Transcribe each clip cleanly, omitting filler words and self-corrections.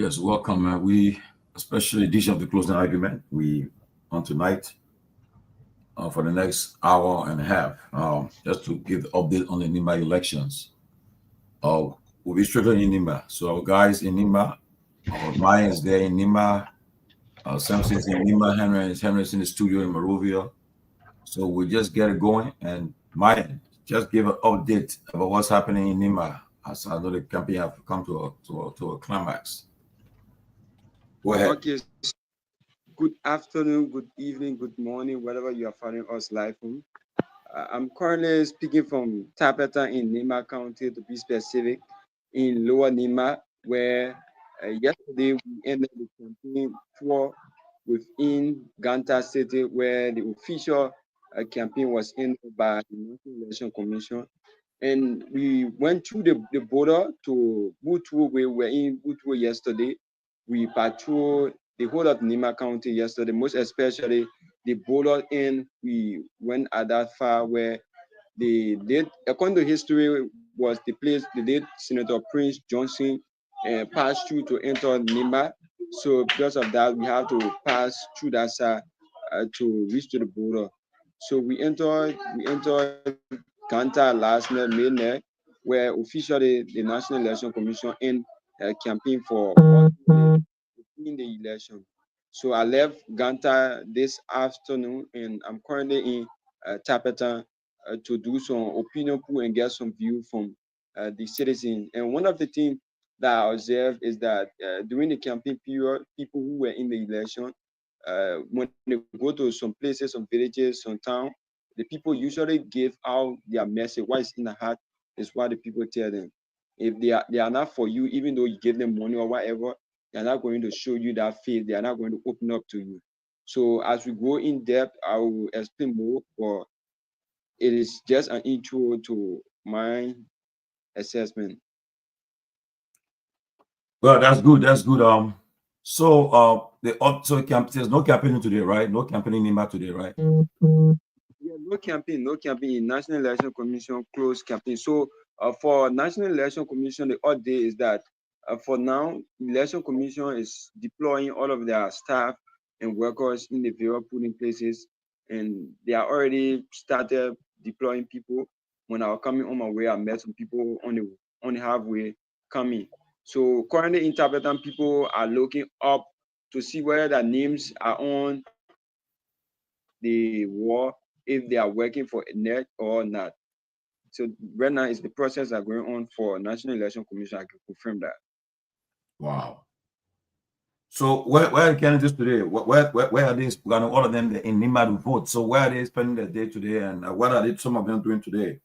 Yes, welcome. We, especially edition of the closing argument, we on tonight for the next hour and a half, just to give the update on the Nimba elections. We'll be straight in Nimba. So our guys in Nimba, our Maya is there in Nimba, Samson is in Nimba, Henry's in the studio in Morovia. So we'll just get it going. And Maya, just give an update about what's happening in Nimba, as I know the campaign have come to a climax. Go ahead. Okay, so good afternoon, good evening, good morning, wherever you are finding us live from. I'm currently speaking from Tapeta in Nima County, to be specific, in Lower Nima, where yesterday we ended the campaign tour within Ganta City, where the official campaign was ended by the National Election Commission. And we went through the border to Butuo. We were in Butuo yesterday. We patrolled the whole of Nima County yesterday, most especially the border end. We went at that far where the late, according to history, was the place the late Senator Prince Johnson passed through to enter Nima. So because of that, we have to pass through that side to reach to the border. So we entered Kanta last night, midnight, where officially the National Election Commission in campaign for in the election. So I left Ganta this afternoon, and I'm currently in Tapeta to do some opinion poll and get some view from the citizens. And one of the things that I observed is that during the campaign period, people who were in the election, when they go to some places, some villages, some town, the people usually give out their message. What is in the heart is what the people tell them. If they are not for you, even though you give them money or whatever, they are not going to show you that faith. They are not going to open up to you. So as we go in depth, I will explain more, but it is just an intro to my assessment. Well, that's good. That's good. There's no campaigning today, right? No campaigning in Nimba today, right? Yeah, no campaign. National Election Commission closed campaign. So for National Election Commission, the odd day is that for now, Election Commission is deploying all of their staff and workers in the various polling places, and they are already started deploying people. When I was coming on my way, I met some people on the halfway coming. So currently, interpreting people are looking up to see whether their names are on the wall, if they are working for a net or not. So right now is the process that going on for National Election Commission. I can confirm that. Wow. So where are the candidates today? Where are they? All of them in Nimba to vote. So where are they spending their day today, and what are some of them doing today?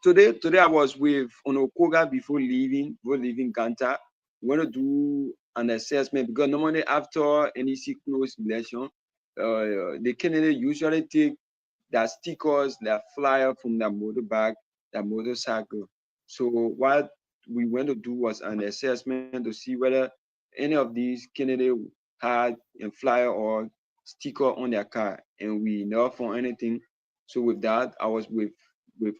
Today I was with Onokoga before leaving Ganta. We want to do an assessment because normally after NEC close election, the candidate usually take their stickers, their flyer from their motorbike, their motorcycle. So what we went to do was an assessment to see whether any of these candidates had a flyer or sticker on their car, and we never found anything. So with that, I was with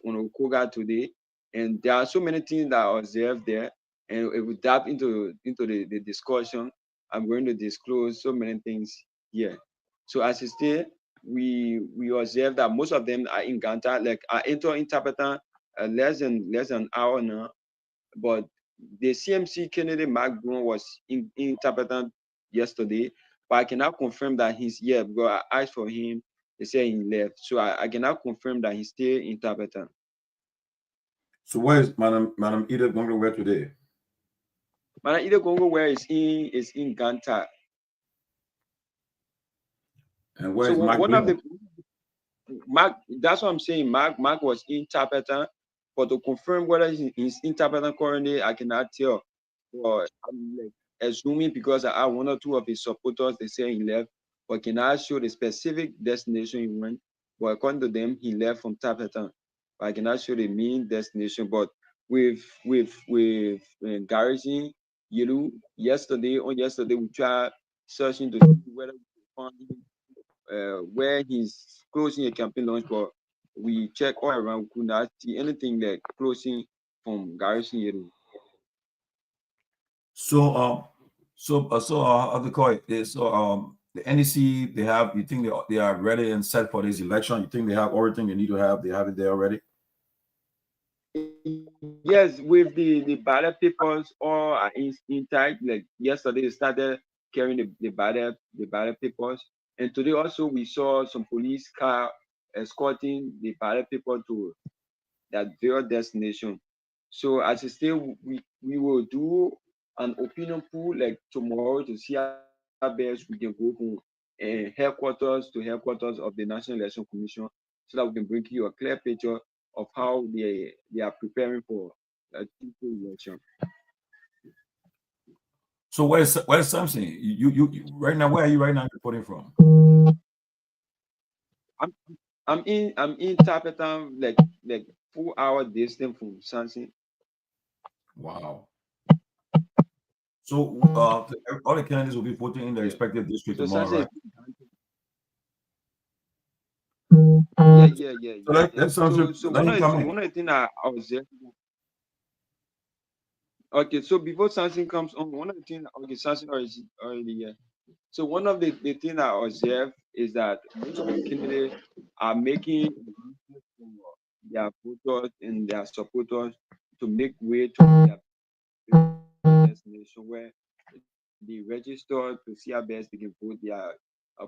Onokoga today, and there are so many things that I observed there, and if we dive into the discussion, I'm going to disclose so many things here. So as you say, we observe that most of them are in Ganta. Like I enter interpreter less than an hour now, but the CMC candidate Mark Brown was in interpreter yesterday, but I cannot confirm that he's here because I asked for him. They said he left, so I cannot confirm that he's still interpreter. So where is Madam Ida Gongloe today? Madam Ida Gongloe is in Ganta. And where is Mark one Brown? of the Mark, that's what I'm saying. Mark was interpreter, but to confirm whether he's interpreter currently, I cannot tell. But I'm like assuming because I have one or two of his supporters, they say he left, but cannot show the specific destination he went. But according to them, he left from Tapeta. But I cannot show the main destination. But with Garrison, yesterday we tried searching to see whether we could find him where he's closing a campaign launch, but we check all around, we could not see anything like closing from Garrison Yeru. How to call it is the NEC, they have, you think they are ready and set for this election? You think they have everything they need to have? They have it there already? Yes, with the ballot papers all are intact. Like yesterday, they started carrying the ballot papers, and today also we saw some police car escorting the ballot paper to that their destination. So as I say, we will do an opinion poll like tomorrow to see how best we can go from headquarters to headquarters of the National Election Commission, so that we can bring you a clear picture of how they are preparing for a Tuesday election. So where's something? You right now, where are you right now reporting from? I'm I'm in Tapetan, like 4 hour distance from Sansin. Wow. So all the candidates will be voting in their Yeah. respective district So tomorrow, Sansin, right? yeah. So let So something so let one him of come the in. one of the things I was there. Okay, so before Sansin comes on, one of the things, okay, Sansin already here. So one of the things I observe is that most of the candidates are making announcements for their voters and their supporters to make way to their destination where they register to see how best they can vote. They are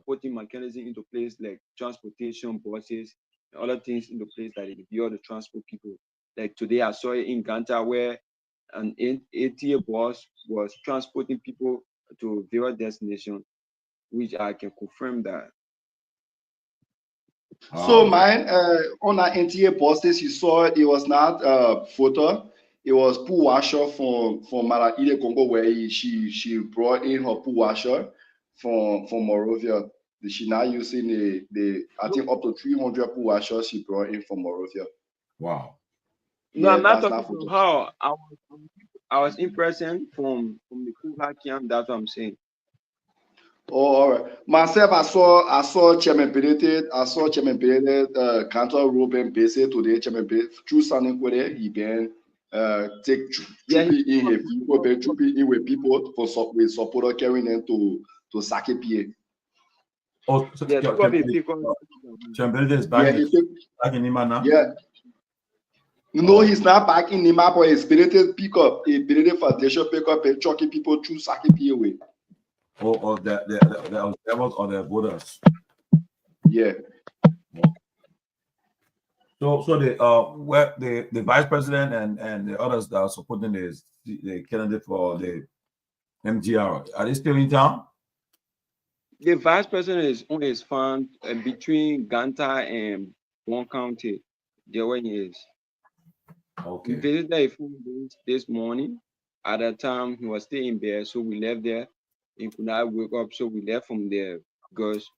putting mechanism into place like transportation buses and other things into place that they be able to transport people. Like today, I saw it in Ganta where an ATA bus was transporting people to various destinations, which I can confirm that. So Okay. mine, on that NTA buses, you saw it was not photo. It was pool washer from Liberia Congo, where she brought in her pool washer from Morovia. She now using the I think up to 300 pool washers she brought in from Morovia. Wow. No, Yeah, I'm not that's talking not about photo. how I was impressed from the Kuha camp. That's what I'm saying. Oh, all right. Myself, I saw Chairman Benedict, Cantor Ruben Bese today. Chairman Benedict, through Sunday Kwere, he been take Yeah, he trooping in pick up here, people been trooping in with people with supporter carrying them to Sake. Oh, so yeah, pick up a pick up. Chambelde is Yeah, he took, back in Nima now? yeah. No, Oh, he's not back in Nima, but he's Benedict pick up, a Benedict Foundation pick up and trucking people through Sake way. that was or the voters. Yeah. So where the vice president and the others that are supporting the candidate for the MGR, are they still in town? The vice president is on his farm between Ganta and Bon County. There where he is. We Okay. visited a few days this morning. At that time, he was still in bed, so we left there. He could not wake up, so we left from there because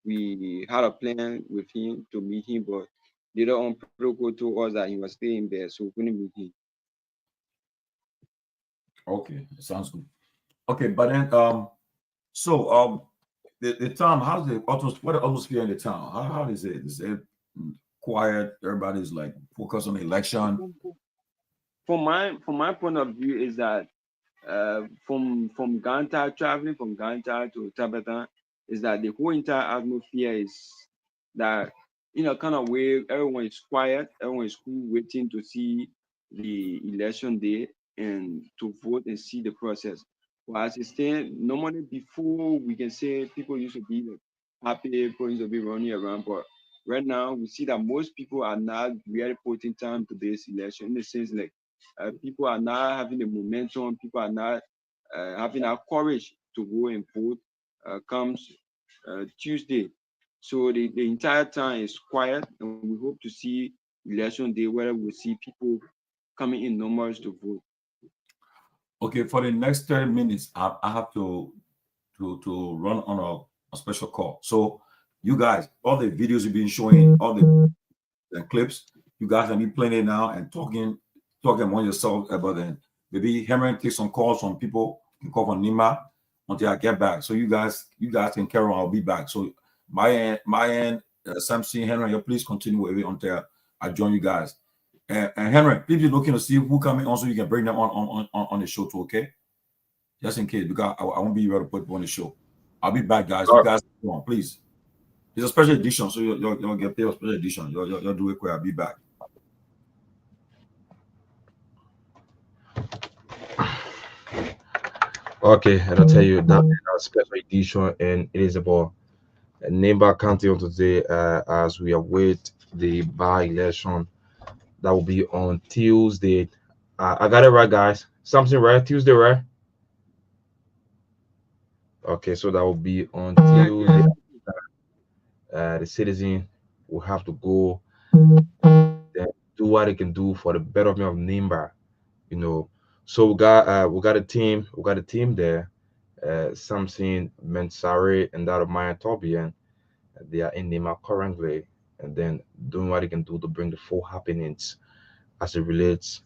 we had a plan with him to meet him, but later on, protocol told us that he was still in bed, so we couldn't meet him. Okay, sounds good. Okay, but then so the town, how's the atmosphere in the town? How is it? Is it quiet? Everybody's like focused on the election. From my point of view, is that from Ganta, traveling from Ganta to Tabata, is that the whole entire atmosphere is that in a kind of way everyone is quiet, everyone is cool, waiting to see the election day and to vote and see the process. But as it stands, normally before we can say people used to be like, happy, people used to be running around, but right now we see that most people are not really putting time to this election in the sense like people are not having the momentum, people are not having that courage to go and vote comes Tuesday. So the entire time is quiet, and we hope to see election day where we'll see people coming in numbers to vote. Okay, for the next 30 minutes, I have to run on a special call. So you guys, all the videos you've been showing, all the clips, you guys can be playing it now and talking among yourself about it. Maybe Henry take some calls from people, can call from Nima until I get back. So you guys can carry on. I'll be back. So my end, Samson, Henry, you please continue with it until I join you guys. And Henry, please be looking to see who coming on so you can bring them on the show too. Okay. just in case, because I won't be able to put on the show. I'll be back, guys. All You right. guys, come on, please. It's a special edition, so you'll get paid a special edition. You'll do it quick. I'll be back. Okay, and I'll tell you that is a special edition, and it is about Nimba County on today as we await the by-election that will be on Tuesday. I got it right, guys. Something right? Tuesday, right? Okay, so that will be on Tuesday. The citizen will have to go and do what they can do for the betterment of Nimba, you know. So we got a team, there. Something Mensare and that of Maya Tobian. They are in Nimba currently, and then doing what they can do to bring the full happenings as it relates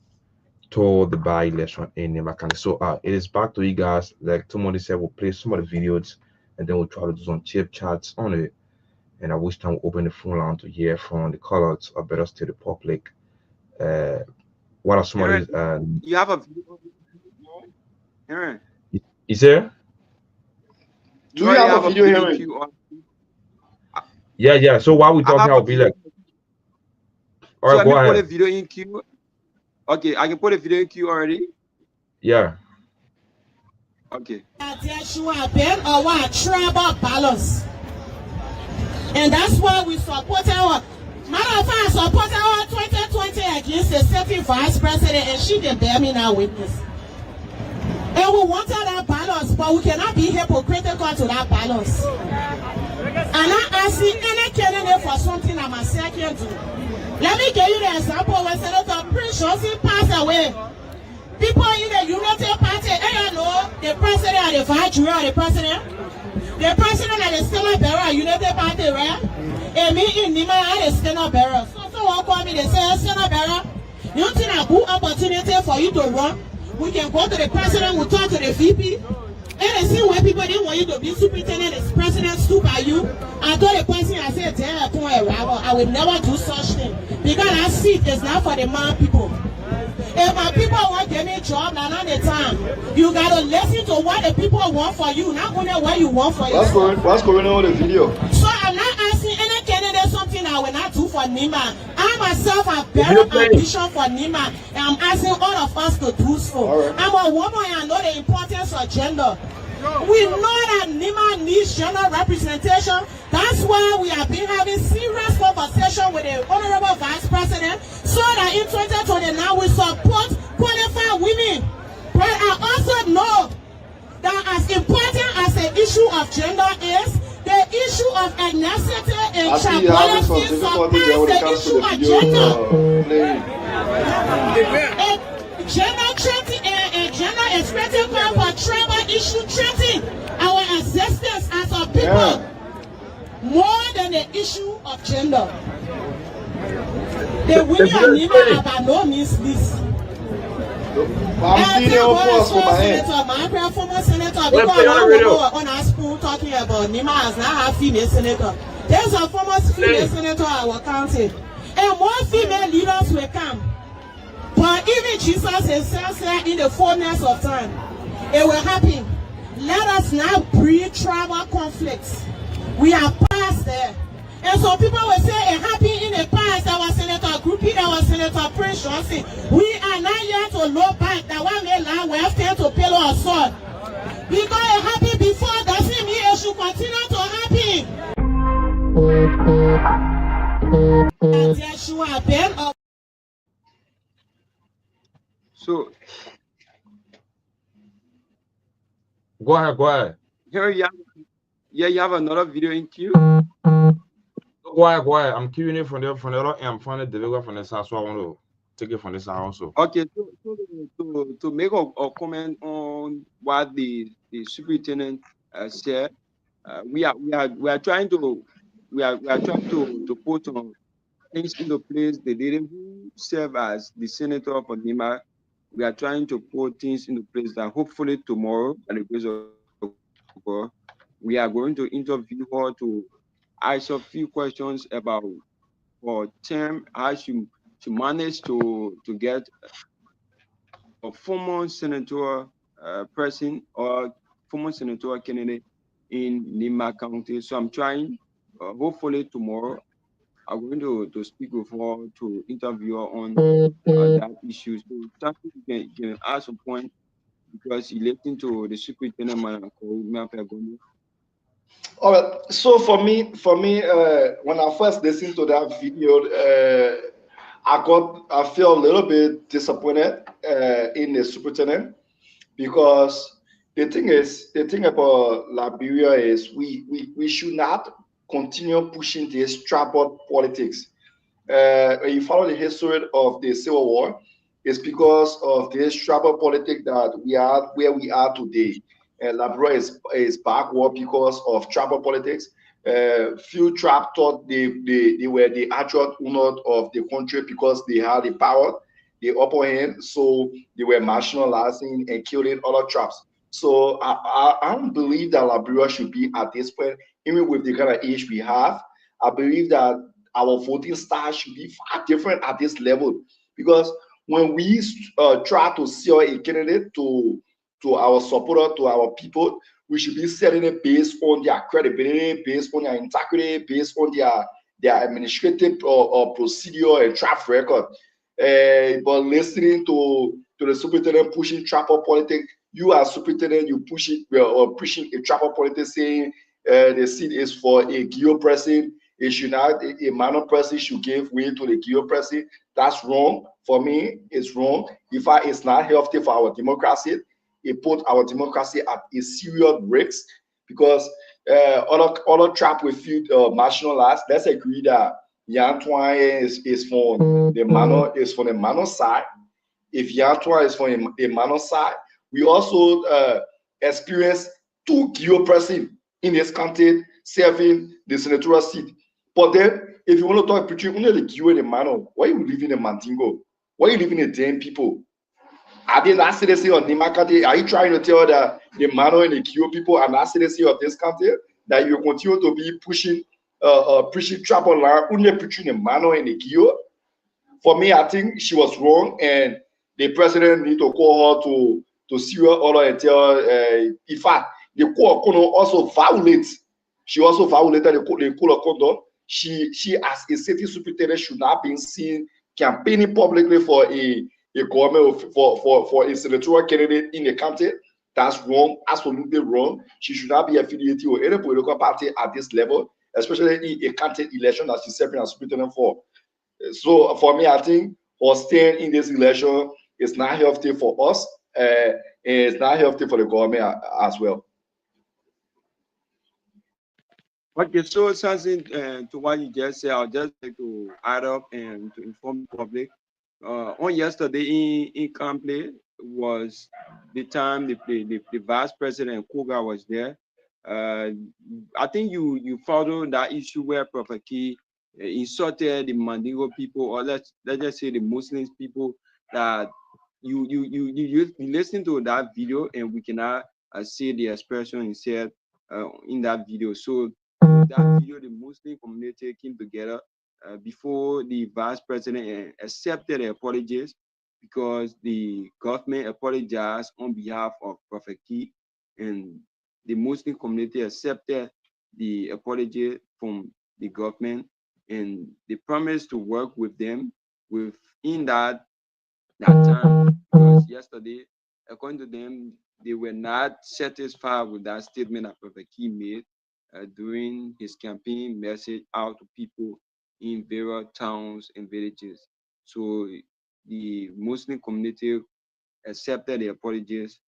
to the by-election in Nimba County. So it is back to you guys. Like Tomodi said, we'll play some of the videos and then we'll try to do some chip chats on it. And I wish time we'll open the phone line to hear from the callers or better to the public. What are some of these? You have a video, Aaron? Is there? Do you have a video hearing? Yeah. So while we talking, I'll be like, all right, so go let me ahead. put a video in queue. Okay, I can put a video in queue already. Yeah. Okay. Tribal balance. And that's why we support our matter of fact, support our 2020 against a certain vice president, and she can bear me now witness. And we wanted that balance, but we cannot be hypocritical to that balance. And I see any candidate for something I'm a second to. Let me give you the example when Senator Prince Johnson passed away. People in the United Party, you know, the president and the vice chair of the president. The president and the Senate bearer, United Party, right? And me in Nima and the Senate bearer. So one call me, they say, Senate bearer, you think a good opportunity for you to run? We can go to the president, we'll talk to the VP. And I see why people didn't want you to be superintendent, the president stood by you. I told the person, I said, I will never do such thing. Because that seat is not for the man people. If my people want to give me a job, not on the time, you gotta listen to what the people want for you, not only what you want for yourself. What's going on with the video? So I'm not asking any candidate something I will not do for Nima. I myself have very ambition for Nima, and I'm asking all of us to do so. Right. I'm a woman and I know the importance of gender. We know that Nima needs gender representation. That's why we have been having serious conversation with the Honorable Vice President so that in 2029 we support qualified women. But I also know that as important as the issue of gender is, the issue of ethnicity and child policies surpass the issue of gender. Gender is critical for tribal issue treating our existence as a people more than the issue of gender. The women of Nima are by no means this. I'm seeing your post for my hand. My former senator, because now on our school talking about Nima has now have female senator. There's a former female senator in our county, and more female leaders will come. But even Jesus himself said in the fullness of time, it will happen. Let us not breed tribal conflicts. We are past there. And so people will say it happened in the past. That was Senator Groupie, that was Senator Prince Johnson. We are not here to look back. That one may lie, we have to pillow or sword. Because it happened before, doesn't mean it should continue to happen. Yeshua Ben of So Go ahead. here you have another video in queue. Go ahead. I'm queuing it from the other end. I'm trying to deliver from the side, so I want to take it from this side also. Okay, so to make a comment on what the superintendent said, we are trying to put some things into place. The lady who serve as the senator for Nima, we are trying to put things into place that hopefully tomorrow, by the grace of God, we are going to interview her to ask a few questions about her term, how she managed to get a former senator person or former senatorial candidate in Nema County. So I'm trying, hopefully tomorrow, I'm going to speak with her to interview her on that issue. So something you can add some point because you listened to the superintendent man called Mape Gondo. All right. So for me, when I first listened to that video, I feel a little bit disappointed in the superintendent because the thing about Liberia is we should not continue pushing this tribal politics. When you follow the history of the Civil War, it's because of this tribal politics that we are where we are today. And Liberia is backward because of tribal politics. Few tribe thought they were the actual owner of the country because they had the power, the upper hand, so they were marginalizing and killing other tribes. So I don't believe that Liberia should be at this point, even with the kind of age we have. I believe that our voting style should be far different at this level because when we try to sell a candidate to our supporter, to our people, we should be selling it based on their credibility, based on their integrity, based on their administrative procedure and track record. But listening to the superintendent pushing trapper politics, you as superintendent, you pushing a trapper politics saying the seat is for a Guar person. It should not, a minor person should give way to the Guar person. That's wrong. For me, it's wrong. In fact, it's not healthy for our democracy. It put our democracy at a serious risk because other trap with few marginalized. Let's agree that Yantuan is for the minor side. If Yantuan is for a minor side, we also experience two Guar person in this country serving the senatorial seat. But then, if you want to talk between only the Guar and the minor, why you living in Mandingo? Why you living in damn people? Are they not citizens of Nema County? Are you trying to tell the Mano and the Guar people are not citizens of this country? That you continue to be pushing trapper line, only between the Mano and the Guar? For me, I think she was wrong, and the president need to call her to serious order and tell. In fact, the court also violates. She also violated the code of conduct. She as a city superintendent should not be seen campaigning publicly for a government for a senatorial candidate in the county. That's wrong, absolutely wrong. She should not be affiliated with any political party at this level, especially in a county election that she's serving as superintendent for. So for me, I think her staying in this election is not healthy for us, and it's not healthy for the government as well. Okay, so something to what you just said, I'll just like to add up and to inform the public. On yesterday in Campley was the time the vice president Koga was there. I think you followed that issue where Prophet Key insulted the Mandingo people, or let's just say the Muslims people. That you listen to that video and we cannot see the expression he said in that video. So that video, the Muslim community came together before the vice president accepted the apologies because the government apologized on behalf of Prophet Key, and the Muslim community accepted the apology from the government, and they promised to work with them within that time, because yesterday, according to them, they were not satisfied with that statement that Prophet Key made during his campaign message out to people in various towns and villages. So the Muslim community accepted the apologies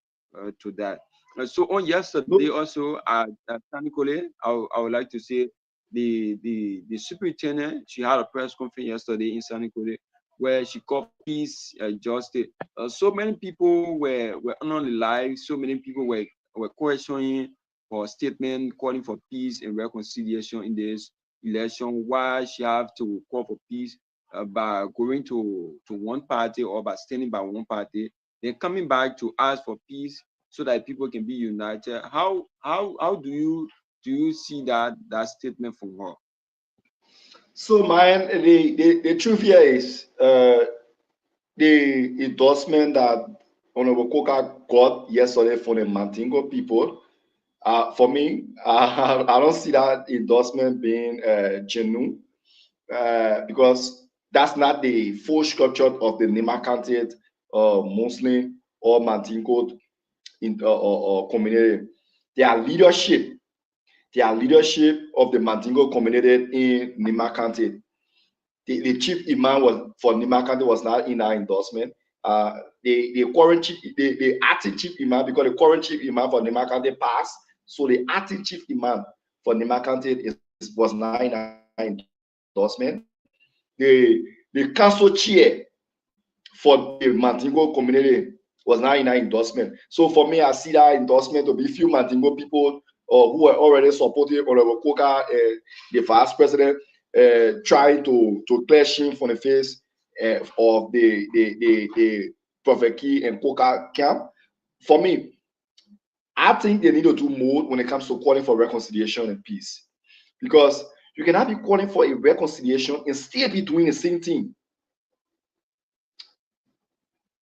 to that. So on yesterday also at Sanikole, I would like to say the superintendent, she had a press conference yesterday in Sanikole where she called peace justice. So many people were on the live, so many people were questioning her statement calling for peace and reconciliation in this election. Why she have to call for peace by going to one party or by standing by one party, then coming back to ask for peace so that people can be united. How do you see that statement from her? So, man, the truth here is the endorsement that Honorable Koka got yesterday from the Mandingo people, for me, I don't see that endorsement being genuine, because that's not the full structure of the Nima County Muslim or Mandingo community. Their leadership of the Mandingo community in Nima County. The chief imam was for Nima County was not in our endorsement. The current chief, the acting chief imam, because the current chief imam for Nima County passed, so the acting chief imam for Nima County was not in our endorsement. The council chair for the Mandingo community was not in our endorsement. So for me, I see that endorsement to be few Mandingo people who were already supporting Honorable Koka, the vice president, trying to clear shame from the face of the Prophet Key and Koka camp. For me, I think they need to do more when it comes to calling for reconciliation and peace, because you cannot be calling for a reconciliation and still be doing the same thing.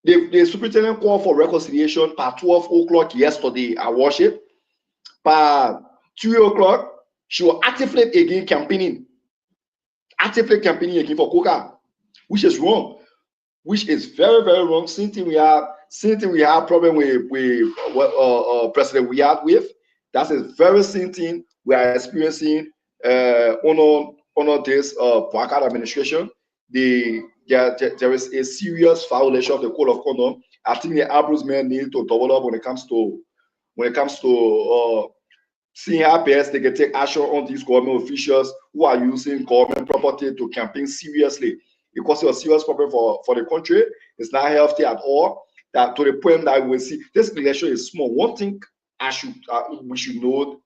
The superintendent called for reconciliation by 12 o'clock yesterday at worship. By 3 o'clock, she was actively again campaigning again for Koka, which is wrong, which is very, very wrong. Same thing we have problem with President Wiyad with. That's a very same thing we are experiencing on this Bouakai administration. There is a serious violation of the code of conduct. I think the ombudsman need to double up when it comes to seeing how best they can take action on these government officials who are using government property to campaign seriously. Because it's a serious problem for the country. It's not healthy at all. That to the point that we see this election is small. One thing we should know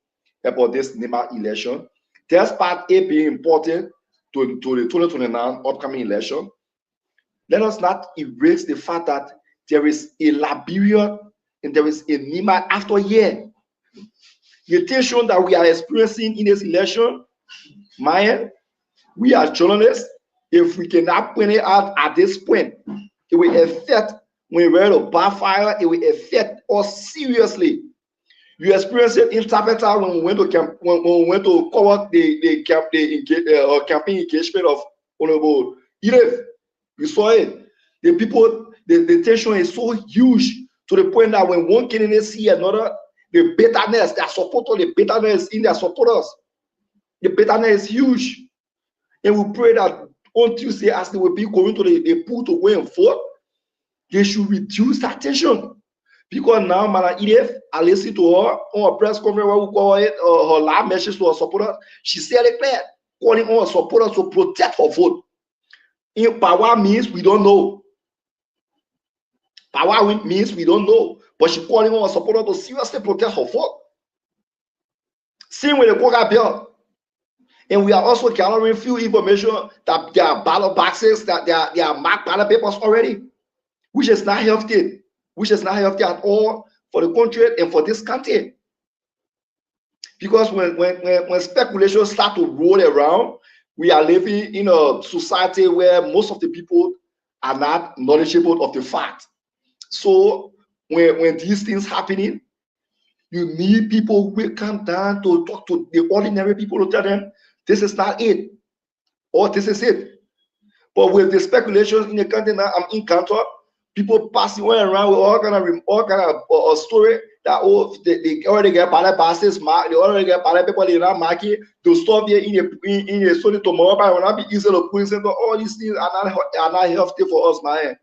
about this Nima election, there's part A being important to the 2029 upcoming election. Let us not erase the fact that there is a Liberia and there is a Nima after a year. The tension that we are experiencing in this election, we as journalists, if we cannot point it out at this point, it will affect, when we're to backfire, it will affect us seriously. You experienced it in Tapeta when we went to cover the campaign engagement of Honorable Iref. You saw it. The people, the tension is so huge to the point that when one candidate see another, the bitterness, their supporters, the bitterness in their supporters, the bitterness is huge. And we pray that on Tuesday, as they will be going to the pool to go and vote, they should reduce that tension. Because now, Madam Edith, I listened to her on a press conference where we call it her last message to her supporters. She said it clear, calling on her supporters to protect her vote. By what means, we don't know. By what means, we don't know. But she calling on her supporters to seriously protect her vote. Same with the Koga bill. And we are also gathering few information that there are ballot boxes, that there are marked ballot papers already, which is not healthy. Which is not healthy at all for the country and for this country. Because when speculation start to roll around, we are living in a society where most of the people are not knowledgeable of the fact. So when these things happening, you need people who will come down to talk to the ordinary people to tell them this is not it, or this is it. But with the speculations in the country now, I'm in counter. People passing around with all kind of story that they already get ballot boxes marked, they already get ballot paper, they not mark it. To stop here in a story tomorrow, but it will not be easy to put in. All these things are not healthy for us, man.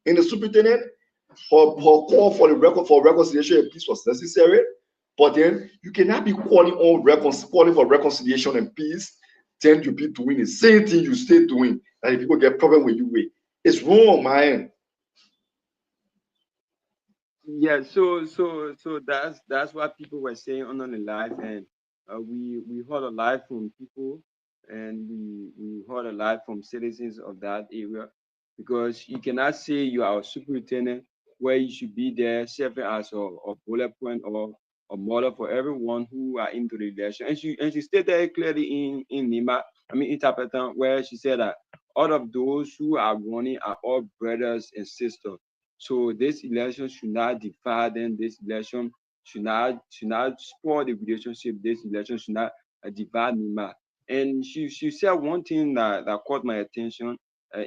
In the superintendent, her call for the record for reconciliation and peace was necessary, but then you cannot be calling for reconciliation and peace, then you be doing the same thing you stay doing, and people get problem with you with. It's wrong, man. Yeah, so that's what people were saying on the live, and we heard a lot from people, and we heard a lot from citizens of that area, because you cannot say you are a superintendent where you should be there serving as a bullet point or a model for everyone who are into the election. And she stated it clearly in Nima, in Tapetan, where she said that all of those who are running are all brothers and sisters. So this election should not divide them. This election should not spoil the relationship. This election should not divide Nima. And she said one thing that caught my attention,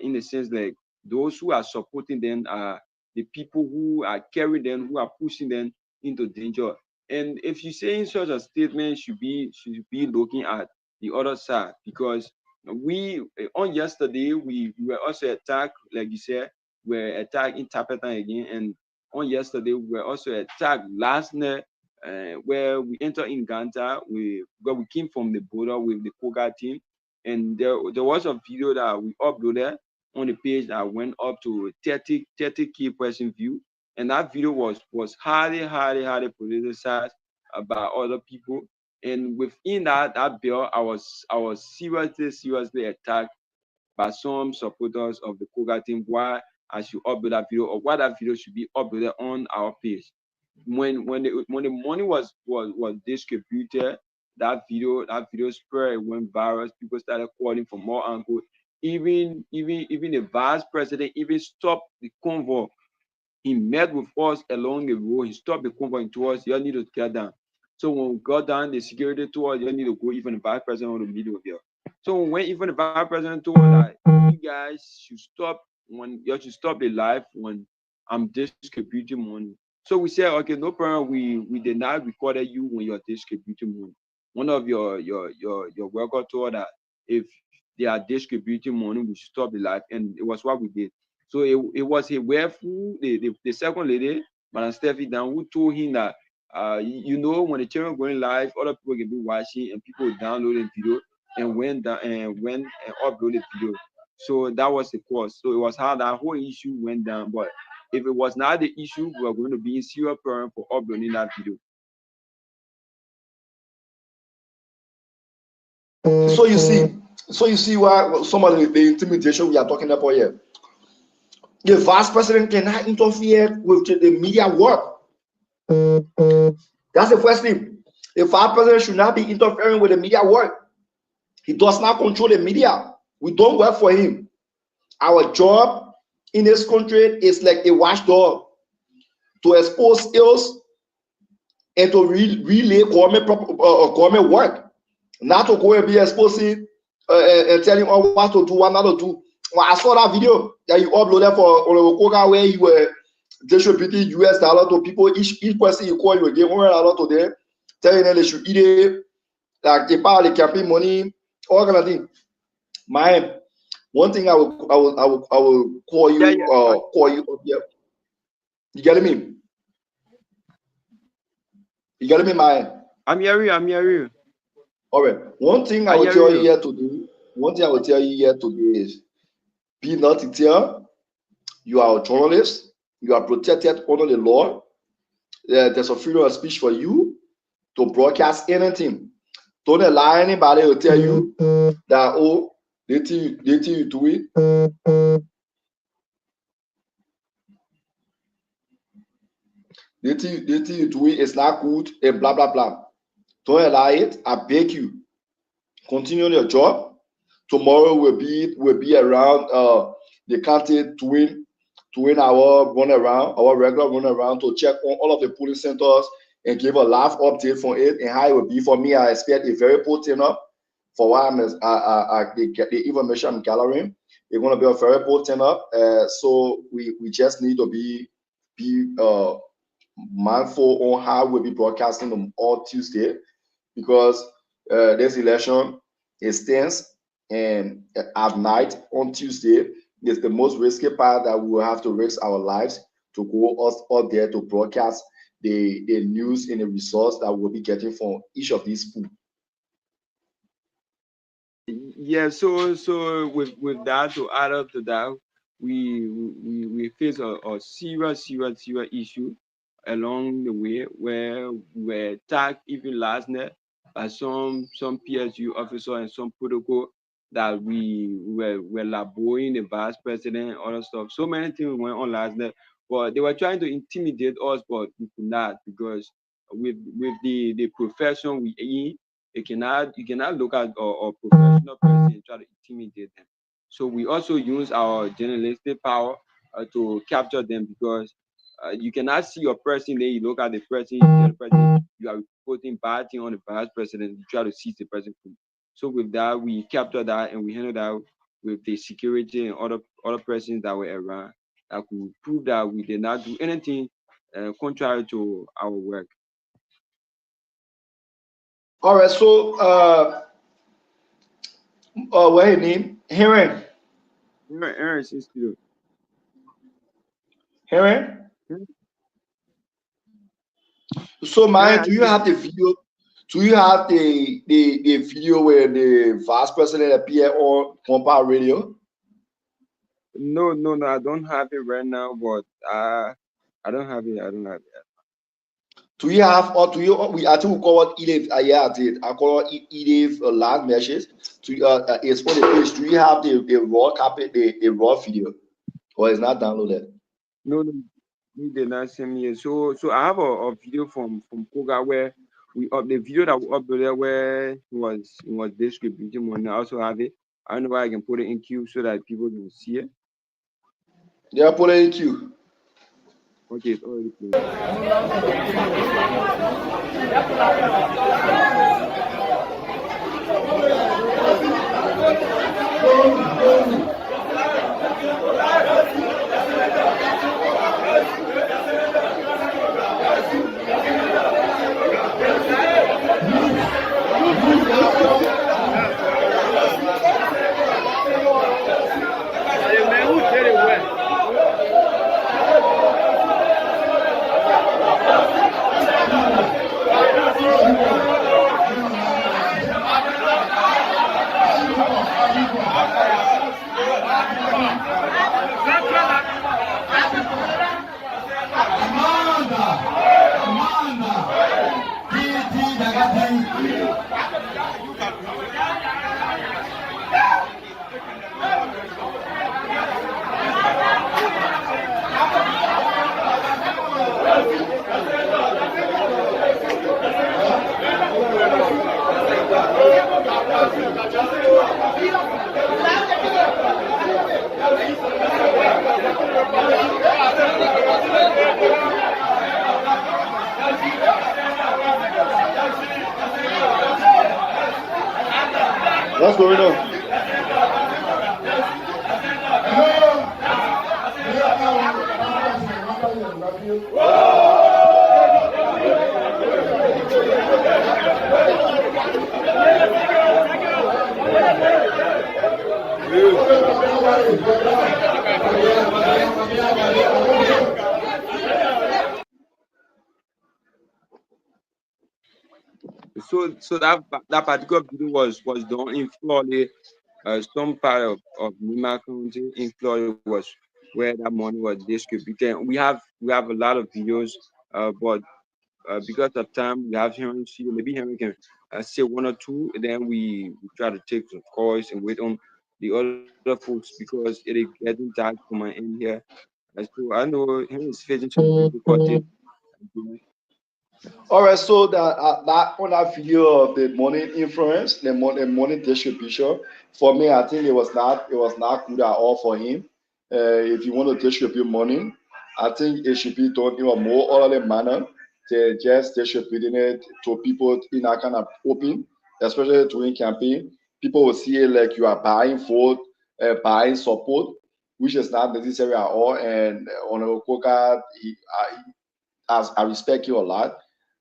in the sense like those who are supporting them are the people who are carrying them, who are pushing them into danger. And if you say such a statement, should be looking at the other side, because we on yesterday we were also attacked, like you said, were attacked in Tapetan again, and on yesterday we were also attacked last night, where we entered in Ganta, where we came from the border with the Koga team, and there was a video that we uploaded on the page that went up to 30K person view, and that video was highly politicized by other people. And within that bill, I was seriously attacked by some supporters of the Koga team why I should upload that video, or why that video should be uploaded on our page. When the money was distributed, that video spread, it went viral. People started calling for more angles. Even the vice president even stopped the convoy. He met with us along the road. He stopped the convoy and told us, you need to get down. So when we got down, the security told us, you need to go. Even the vice president on the meet with you. So when even the vice president told us that you guys should stop, when you should stop the live when I'm distributing money. So we said, okay, no problem. We did not record you when you're distributing money. One of your worker told that if they are distributing money, we should stop the live, and it was what we did. So it was a wherefore the second lady, Madam Steffi Dan, who told him that when the children going live, other people can be watching and people downloading video and went down and uploaded video. So that was the cause. So it was how that whole issue went down. But if it was not the issue, we were going to be in serious problem for uploading that video. So you see why some of the intimidation we are talking about here. The vice president cannot interfere with the media work. That's the first thing. The vice president should not be interfering with the media work. He does not control the media. We don't work for him. Our job in this country is like a watchdog, to expose ills and to relay government work, not to go and be exposing and telling what to do, what not to do. Well, I saw that video that you uploaded for Koga where you were distributing US dollar to people. Each person you call, you give $100 to them, telling them they should eat it, like they buy the campaign money, all kind of thing. One thing I will call you, call you up here. You getting me? You getting me, man? I'm hearing. All right. One thing I will tell you here today is, be not sincere. You are a journalist. You are protected under the law. There's a freedom of speech for you to broadcast anything. Don't allow anybody to tell you that, they think you do it. They think you do it. It's not good and blah blah blah. Don't allow it. I beg you. Continue your job. Tomorrow we'll be around the county doing our run around, our regular run around, to check on all of the polling centers and give a live update for it and how it will be. For me, I expect a very potent up for what the information I'm gathering. It's going to be a very potent up. So we just need to be mindful on how we'll be broadcasting them all Tuesday, because this election is tense, and at night on Tuesday is the most risky part that we will have to risk our lives to go out there to broadcast the news and the results that we'll be getting from each of these schools. Yeah, so with that, to add up to that, we face a serious issue along the way, where we were attacked even last night by some PSU officer and some protocol that we were laboring the vice president and other stuff. So many things went on last night, but they were trying to intimidate us, but we could not, because with the profession we in, you cannot look at a professional person and try to intimidate them. So we also use our journalistic power to capture them, because you cannot see your person, then you look at the person, you tell the person you are putting bad thing on the vice president, you try to seize the person. So with that, we capture that and we handle that with the security and other persons that were around that could prove that we did not do anything contrary to our work. All right, so what's his name? Heron. Aaron Studio. Heron. So, man, do you have the video? Do you have the video where the vice president appeared on Compa Radio? No, I don't have it right now, but I don't have it. Do you have, or do you? I think we call it Edith. Yeah, I did. I call it Edith last message. To it's for the page. Do you have the raw copy, the raw video, or it's not downloaded? No, he did not send me. So I have a video from Koga where we up the video that we uploaded where he was distributing money. I also have it. I don't know why I can put it in queue so that people can see it. Yeah, put it in queue. Okay, it's already played. What's going on? So that particular video was done in Florida, some part of Nima County in Florida was where that money was distributed. We have a lot of videos, but because of time, we have Henry see, maybe Henry can say one or two, and then we try to take some calls and wait on the other folks because it is getting dark for my end here. So I know Henry is facing some difficulties. All right, so that on that video of the money influence, the money distribution, for me, I think it was not good at all for him. If you want to distribute money, I think it should be done in a more orderly manner than just distributing it to people in a kind of open, especially during campaign. People will see it like you are buying vote, buying support, which is not necessary at all. And on a Koka, I respect you a lot.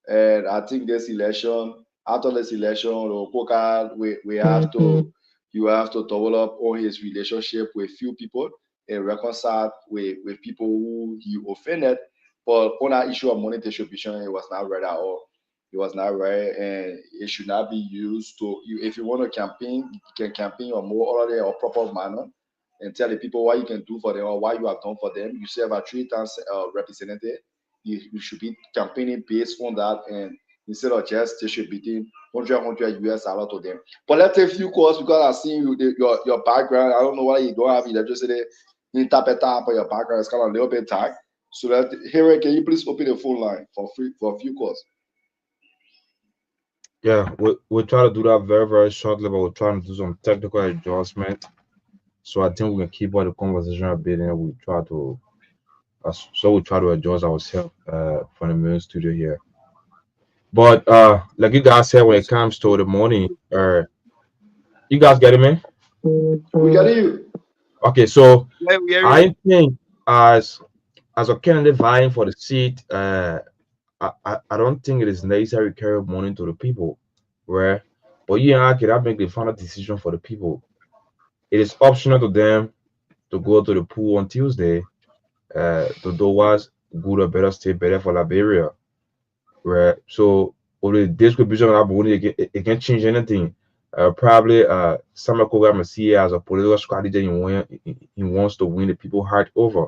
And I think this election, after this election, we have to, you have to develop on his relationship with few people and reconcile with people who he offended. But on that issue of money distribution, it was not right at all. It was not right, and it should not be used to. If you want to campaign, you can campaign a more orderly or proper manner, and tell the people what you can do for them or what you have done for them. You serve a 3 times representative. You should be campaigning based on that, and instead of just distributing $100 US to them. But let's take a few calls because I've seen your background. I don't know why you don't have electricity in Tapeta, but your background is kind of a little bit dark. So Harry, can you please open the phone line for a few calls? Yeah, we'll try to do that very, very shortly, but we're trying to do some technical adjustment. So I think we can keep all the conversation a bit, and we try to we try to adjust ourselves from the main studio here. But like you guys said, when it comes to the money, you guys get it, man? We got you. Okay, so Yeah, we hear you. I think as a candidate vying for the seat, I don't think it is necessary to carry money to the people, right? But you and I cannot make the final decision for the people. It is optional to them to go to the pool on Tuesday, to do what's good or better, stay better for Liberia, right? So with the distribution of that money, it can change anything. Probably Samuel Koga see it as a political strategy. He wants to win the people heart over,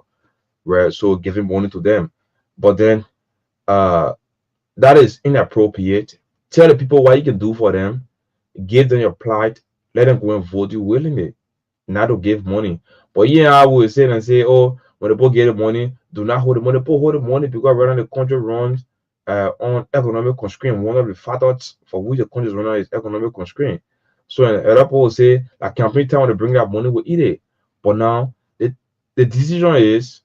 right? So giving money to them, but then uh that is inappropriate. Tell the people what you can do for them, give them your plight, let them go and vote you willingly, not to give money. But yeah, I would say and say, oh, when the people get the money, do not hold the money. People hold the money because right now the country runs on economic constraint. One of the factors for which the country is running is economic constraint. So and other people will say like campaign time when they bring that money, we eat it. But now the decision is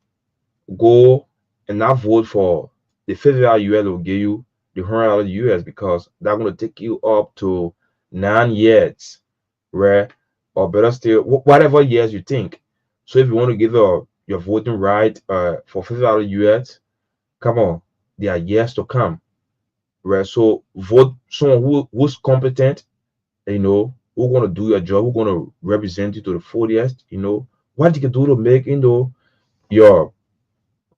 go and not vote for the $50 US will give you the $100 US because that's going to take you up to 9 years, right? Or better still, whatever years you think. So if you want to give your voting right for $50 US, come on, there are years to come, right? So vote someone who's competent, who's going to do your job, who's going to represent you to the fullest, what you can do to make, your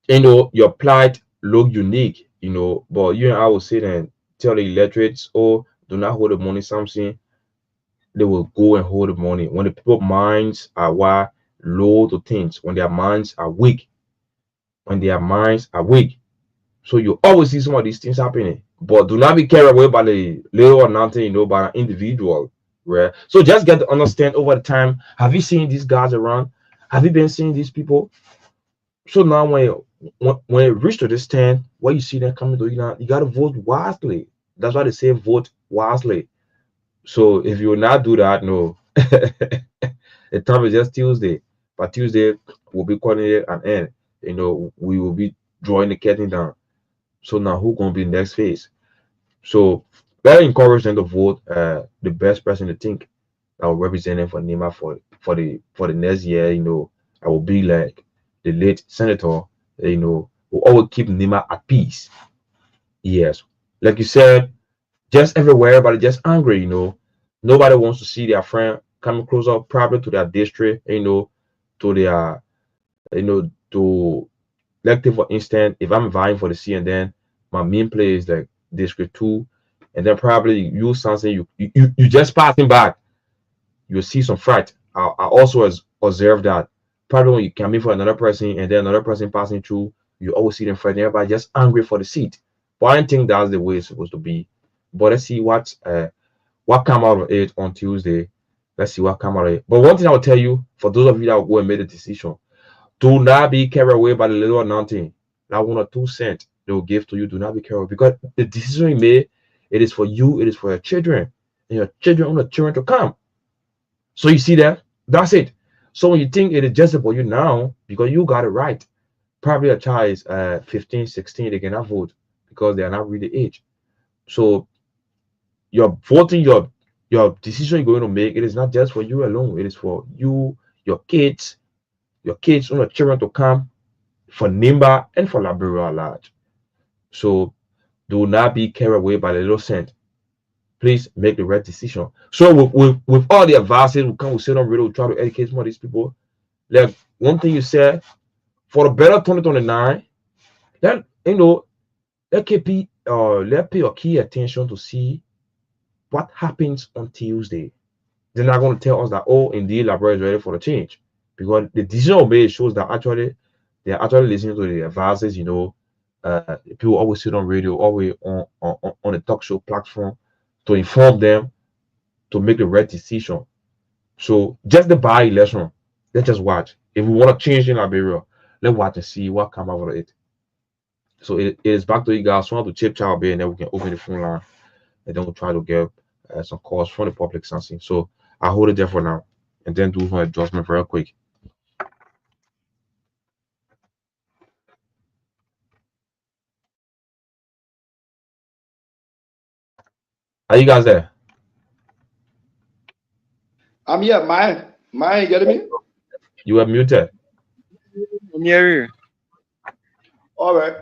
your plight look unique, but you and I will sit and tell the electorates, oh, do not hold the money, something, they will go and hold the money. When the people's minds are low to things, when their minds are weak, So you always see some of these things happening. But do not be carried away by the little or nothing, by an individual. Right? So just get to understand over the time. Have you seen these guys around? Have you been seeing these people? So now when it reach to this stand, what you see them coming to, you gotta vote wisely. That's why they say vote wisely. So if you will not do that, no. The time is just Tuesday. But Tuesday we'll be calling it an end. We will be drawing the curtain down. So now who gonna be next phase? So better encourage them to vote the best person to think that will represent them for NEMA for the next year, I will be like the late senator, will always keep NEMA at peace. Yes. Like you said, just everywhere, but just angry, Nobody wants to see their friend coming closer, probably to their district, to their, to, let's take for instance, if I'm vying for the C and then my main place is like District 2, and then probably you something you just passing back, you'll see some fright. I also observed that probably when you come in for another person and then another person passing through, you always see them frightened. Everybody just angry for the seat. But I don't think that's the way it's supposed to be. But let's see what come out of it on Tuesday. Let's see what come out of it. But one thing I will tell you, for those of you that will go and make the decision, do not be carried away by the little or nothing. That 1 or 2 cents they will give to you. Do not be carried away because the decision you made, it is for you, it is for your children, and your children want the children to come. So you see that? That's it. So when you think it is just about you now, because you got it right, probably a child is 15, 16, they cannot vote because they are not really age. So your voting, your decision you're going to make, it is not just for you alone. It is for you, your kids and your children to come, for NIMBA and for Liberia at large. So do not be carried away by the little cent. Please make the right decision. So with all the advices, we sit on radio, we try to educate some of these people. Like one thing you said, for the better 2029, let KP let pay your key attention to see what happens on Tuesday. They're not going to tell us that, oh, indeed, Liberia is ready for the change, because the decision made shows that actually they're actually listening to the advices. People always sit on radio, always on a talk show platform to inform them to make the right decision. So just the by-election, let's just watch. If we want to change in Liberia, let's watch and see what comes out of it. So it is back to you guys. So I want to chip chat a bit, and then we can open the phone line, and then we'll try to get some calls from the public something. So I hold it there for now. and then do some adjustment real quick. Are you guys there? I'm here. Mine, you getting me? You are muted. I'm here. All right.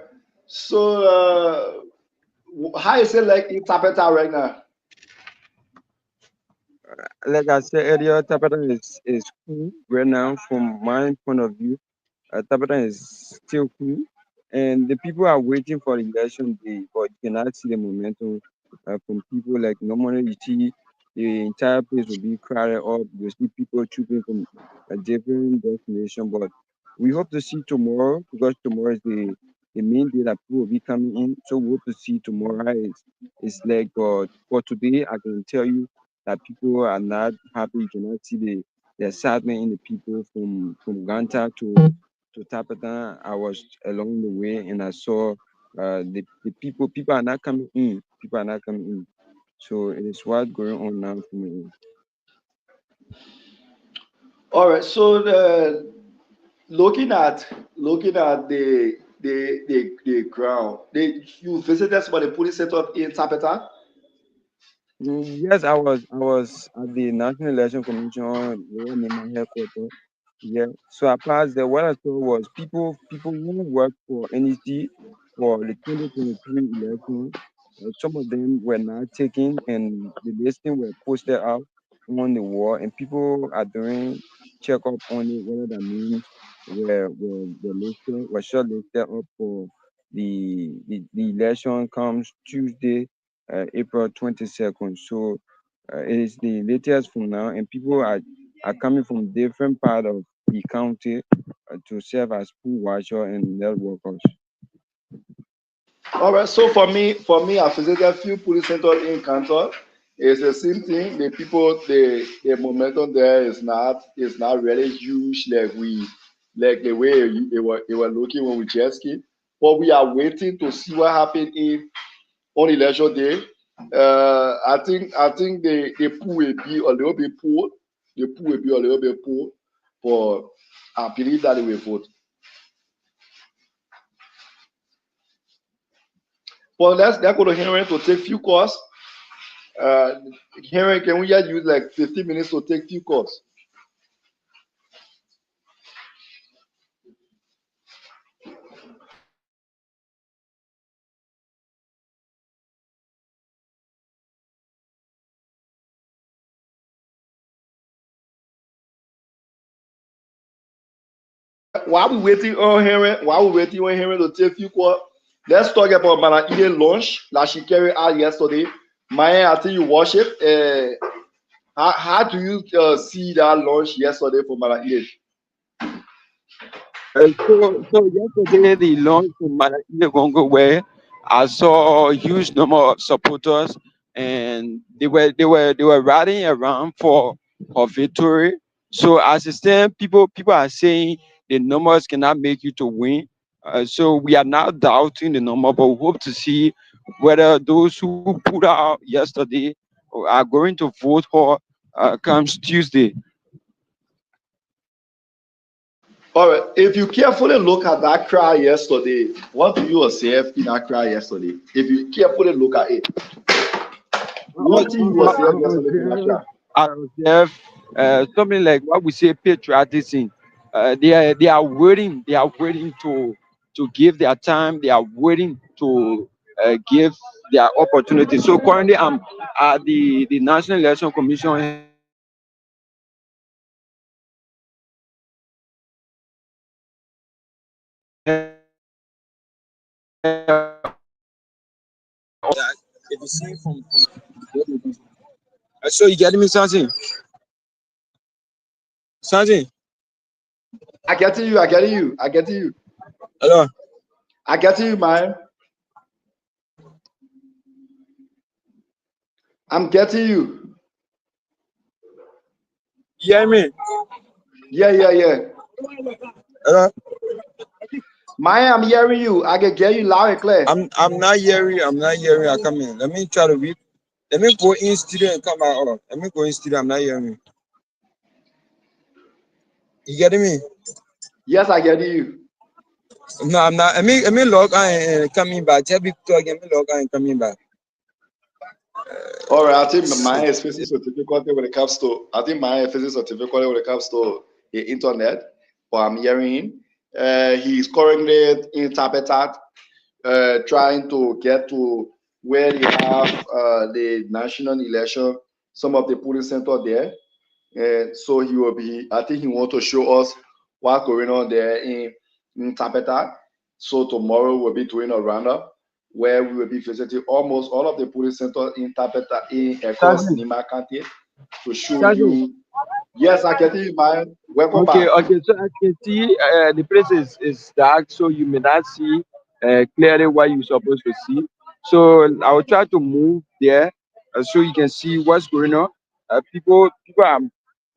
So, how is it like in Tapeta right now? Like I said earlier, Tapeta is cool right now from my point of view. Tapeta is still cool, and the people are waiting for the election day, but you cannot see the momentum from people. Like normally, you see the entire place will be crowded up. You see people trooping from a different destination, but we hope to see tomorrow because tomorrow is the main day that people will be coming in. So we hope to see tomorrow. It's like for today, I can tell you that people are not happy. You cannot see the excitement in the people from Ganta to Tapatan. I was along the way and I saw the people are not coming in. People are not coming in. So it is what's going on now for me. All right. So looking at the ground. You visited some of the police setup in Tapeta? Yes, I was at the National Election Commission where in my headquarters. Yeah. So I passed there. What I saw was people who work for NEC for the 2023 election. Some of them were not taken, and the listing were posted out on the wall, and people are doing checkup on it whether that means were listed were shortlisted up for the election comes Tuesday, April 22nd. So it is the latest from now, and people are coming from different part of the county to serve as pool washer and net workers. All right. So for me, I visited a few police centers in Canton. It's the same thing. The people, the momentum there is not really huge like the way they were looking when we just came. But we are waiting to see what happened on election day. I think the pool will be a little bit poor. The pool will be a little bit poor, but I believe that they will vote. But let's go to Henry to take few calls. Henry, can we just use like 15 minutes to take few calls? While we waiting on Henry to take few calls, let's talk about Madam Eden lunch that she carried out yesterday. Maya, I think you watch it. How do you see that lunch yesterday for Madam Eden? So yesterday the launch from Malakia Gongo where I saw a huge number of supporters and they were riding around for victory. So as it stands, people are saying the numbers cannot make you to win. So we are not doubting the number, but we hope to see whether those who put out yesterday are going to vote for comes Tuesday. All right. If you carefully look at that crowd yesterday, what do you observe in that crowd yesterday? If you carefully look at it, what do you observe yesterday from that crowd? I observe something like what we say patriotism. They are waiting to give their time. They are waiting to give their opportunity. So currently, I'm at the National Election Commission if you see from so you getting me something? Something. I get to you. I get to you. I get to you. Hello. I get to you, man. I'm getting you. You hear me? Yeah. Hello. Maya, I'm hearing you. I can get you loud and clear. I'm not hearing. I'm not hearing. I come in. Let me try to read. Let me go in studio and come out. Let me go in studio. I'm not hearing. You getting me? Yes, I get you. No, I'm not. I mean, log and coming back. Just be talking. Me log and coming back. All right, I think mine is facing some difficulty when it comes to. I think mine is facing some difficulty when it comes to the internet. But I'm hearing him. He's currently in Tapetat, trying to get to where they have the national election. Some of the polling center there, and so he will be. I think he want to show us what's going on there in Tapetat. So tomorrow we'll be doing a roundup where we will be visiting almost all of the police centers in Tapeta in across Sergeant, Nima County to show Sergeant. you. Yes, I can hear you, man. Welcome Okay, back. okay. So I can see the place is dark, so you may not see clearly what you're supposed to see. So I will try to move there so you can see what's going on. People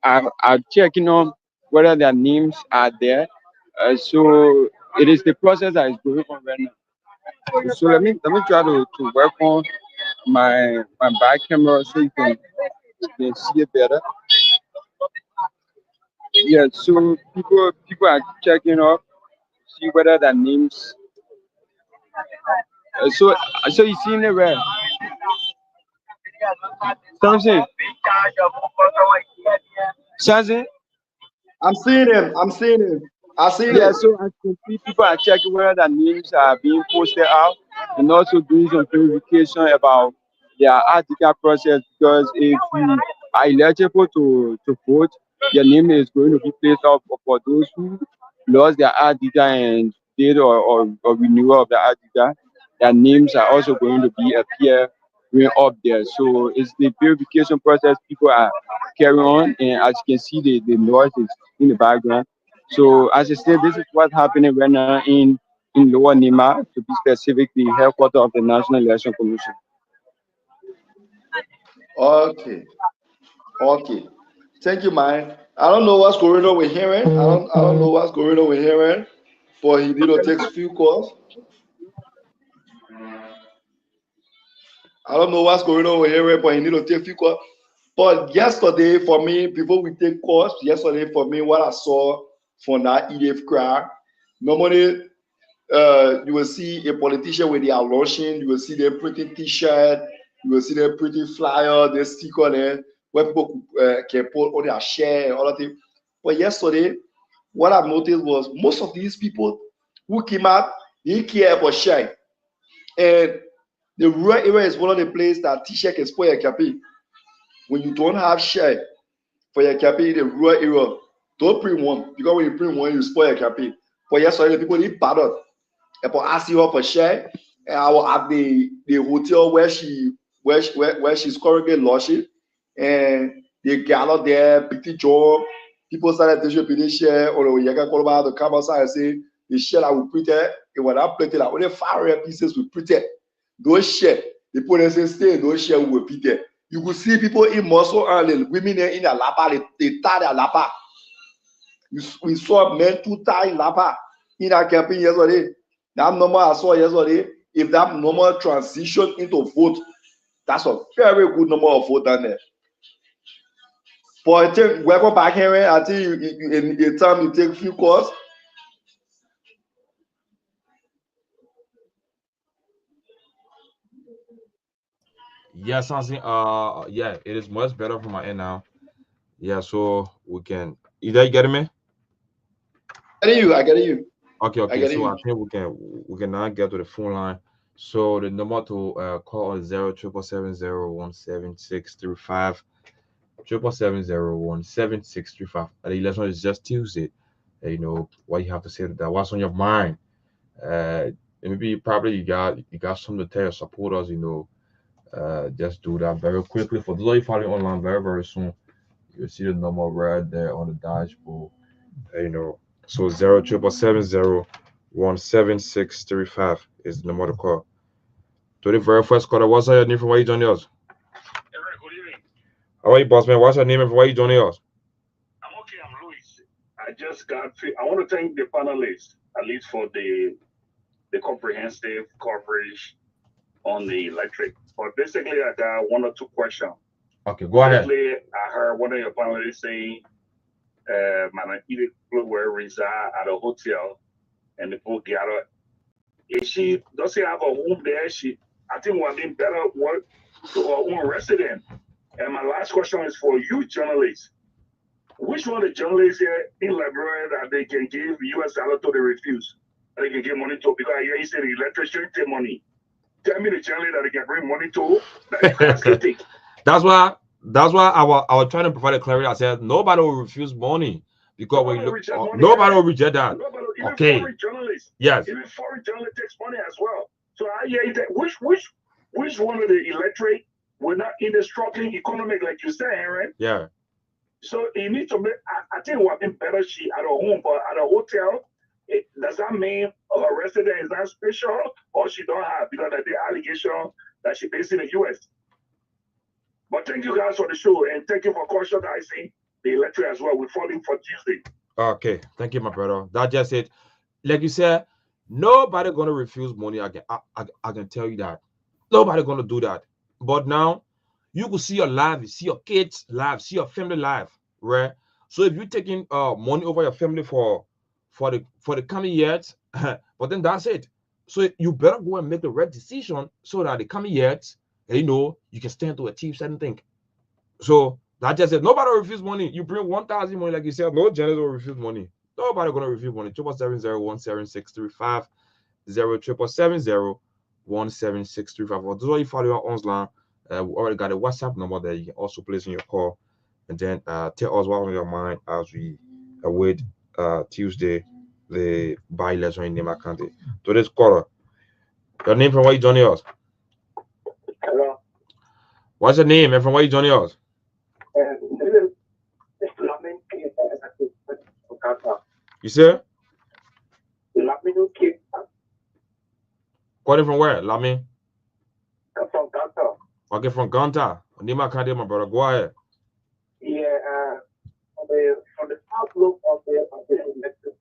are checking on whether their names are there. So it is the process that is going on right now. So let me try to work on my back camera so you can see it better. Yeah, so people are checking up, see whether their names. So you seen it where something, something. I'm seeing him. I'm seeing him. I seen Yeah, it. so as you can see, people are checking whether their names are being posted out and also doing some verification about their article process because if you are eligible to vote, your name is going to be placed up for those who lost their article and did or renewal of the article. Their names are also going to be appearing up there. So it's the verification process people are carrying on, and as you can see, the noise is in the background. So as I said, this is what's happening right now in Lower Nima, to be specific, the headquarters of the National Election Commission. Okay. Okay. Thank you, man. I don't know what's going on with Heron. I don't know what's going on with Heron, but he need to take few calls. I don't know what's going on with Heron, but he need to take few calls. But yesterday, for me, before we take calls, yesterday for me, what I saw from that EDF crowd, normally you will see a politician when they are launching, you will see their pretty t-shirt, you will see their pretty flyer, their sticker there, where people can put on their share and all that thing. But yesterday, what I've noticed was most of these people who came out, they care about share. And the rural area is one of the places that t-shirt can spoil your campaign. When you don't have share for your campaign in the rural area, don't print one because when you print one, you spoil your campaign. But yesterday, the people need bad and for asking her for share. And I was at the hotel where she's currently lodging, and they gathered there, big job. People started to share, or you can call about to come outside and say the share that we printed, it was not printed, like only 500 pieces we printed. Those share, the people say stay, those share we printed. You could see people in muscle and the women there in their lapa, they tie their lapa. We saw men too tie lapa in our campaign yesterday. That number I saw yesterday, if that number transition into vote, that's a very good number of vote down there. But I think welcome back here. I think in the time you take few calls. Yeah, something. Yeah, it is much better for my end now. Yeah, so we can. Is that you getting me? I get you. Okay, I okay. get So I you. think we can now get to the phone line. So the number to call is 077701763 777017635. And the election is just Tuesday. You know what you have to say to that. What's on your mind? Maybe probably you got something to tell your supporters. Just do that very quickly. For those of you following online, very very soon you'll see the number right there on the dashboard. So 077701763 is the number to call. To the very first caller, what's your name from where you joining us? Eric, good evening. How are you, boss man? What's your name and from where you joining us? I'm okay. I'm Louis. I want to thank the panelists at least for the comprehensive coverage on the electric. But basically, I got one or two questions. Okay, go ahead. Basically, I heard one of your panelists saying where reside at a hotel, and the people gather. If she doesn't have a home there, I think would be better work to her own resident. And my last question is for you journalists. Which one of the journalists here in Liberia that they can give US dollar to, they refuse? They can give money to, because I hear you say the electrician take money. Tell me the journalist that they can bring money to, that the class can take. That's why I was trying to provide a clarity. I said nobody will refuse money because when you look, nobody will reject that. Even Okay. foreign journalists. Yes. Even foreign journalists takes money as well. So I hear that which one of the electorate were not in the struggling economic, like you said, right? Yeah. So you need to make. I think what been better she at a home, but at a hotel. Does that mean her resident is not special, or she don't have, because of the allegation that she based in the U.S. But thank you guys for the show, and thank you for conscientizing the electorate as well. We're falling for Tuesday. Okay, thank you, my brother. That's just it. Like you said, nobody gonna refuse money. I can tell you that. Nobody gonna do that. But now you can see your life, you see your kids' life, see your family life, right? So if you're taking money over your family for the coming years, but then that's it. So you better go and make the right decision so that the coming years, you can stand to achieve certain things. So that just said nobody will refuse money. You bring 1,000 money, like you said, no journalist will refuse money. Nobody gonna refuse money. 770-17635, 07770-17635. For those of you following online, we already got a WhatsApp number that you can also place in your call, and then tell us what's on your mind as we await Tuesday the by-election in Nema County. To this caller, your name, from where you joining us? Hello. What's your name and from where you joining us? You say? Calling from where? Lami? From Ghana. Okay, from Ghana. Nema County, my brother. Go ahead. Yeah, from the outlook of the election,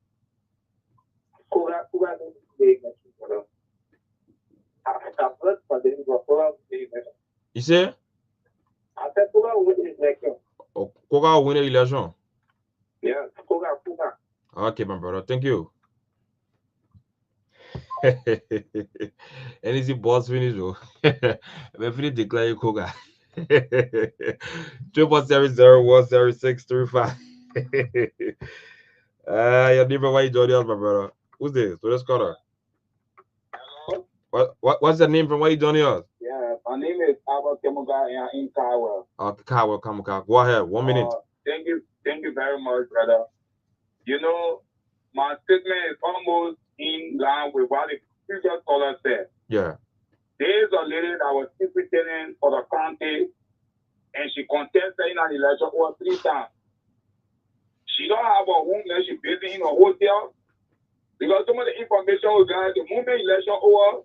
You say? I said, Koga will win the election. Oh, Koga will win the election. Yeah, Koga. Okay, my brother. Thank you. And is the boss finish? Oh, I'm finish declare you Koga. 770-17635. Your neighbor, why you joining us, my brother? Who's this? So let's call her. What's the name from where you joining us? Yeah, my name is Abba Kemuga in Kawa. Okay, Kawa, come. Go ahead. 1 minute. Thank you very much, brother. My statement is almost in line with what the previous caller said. Yeah. There's a lady that was superintendent for the county, and she contested in an election over 3 times. She don't have a home that she's busy in a hotel, because some of the information we got, the moment election over,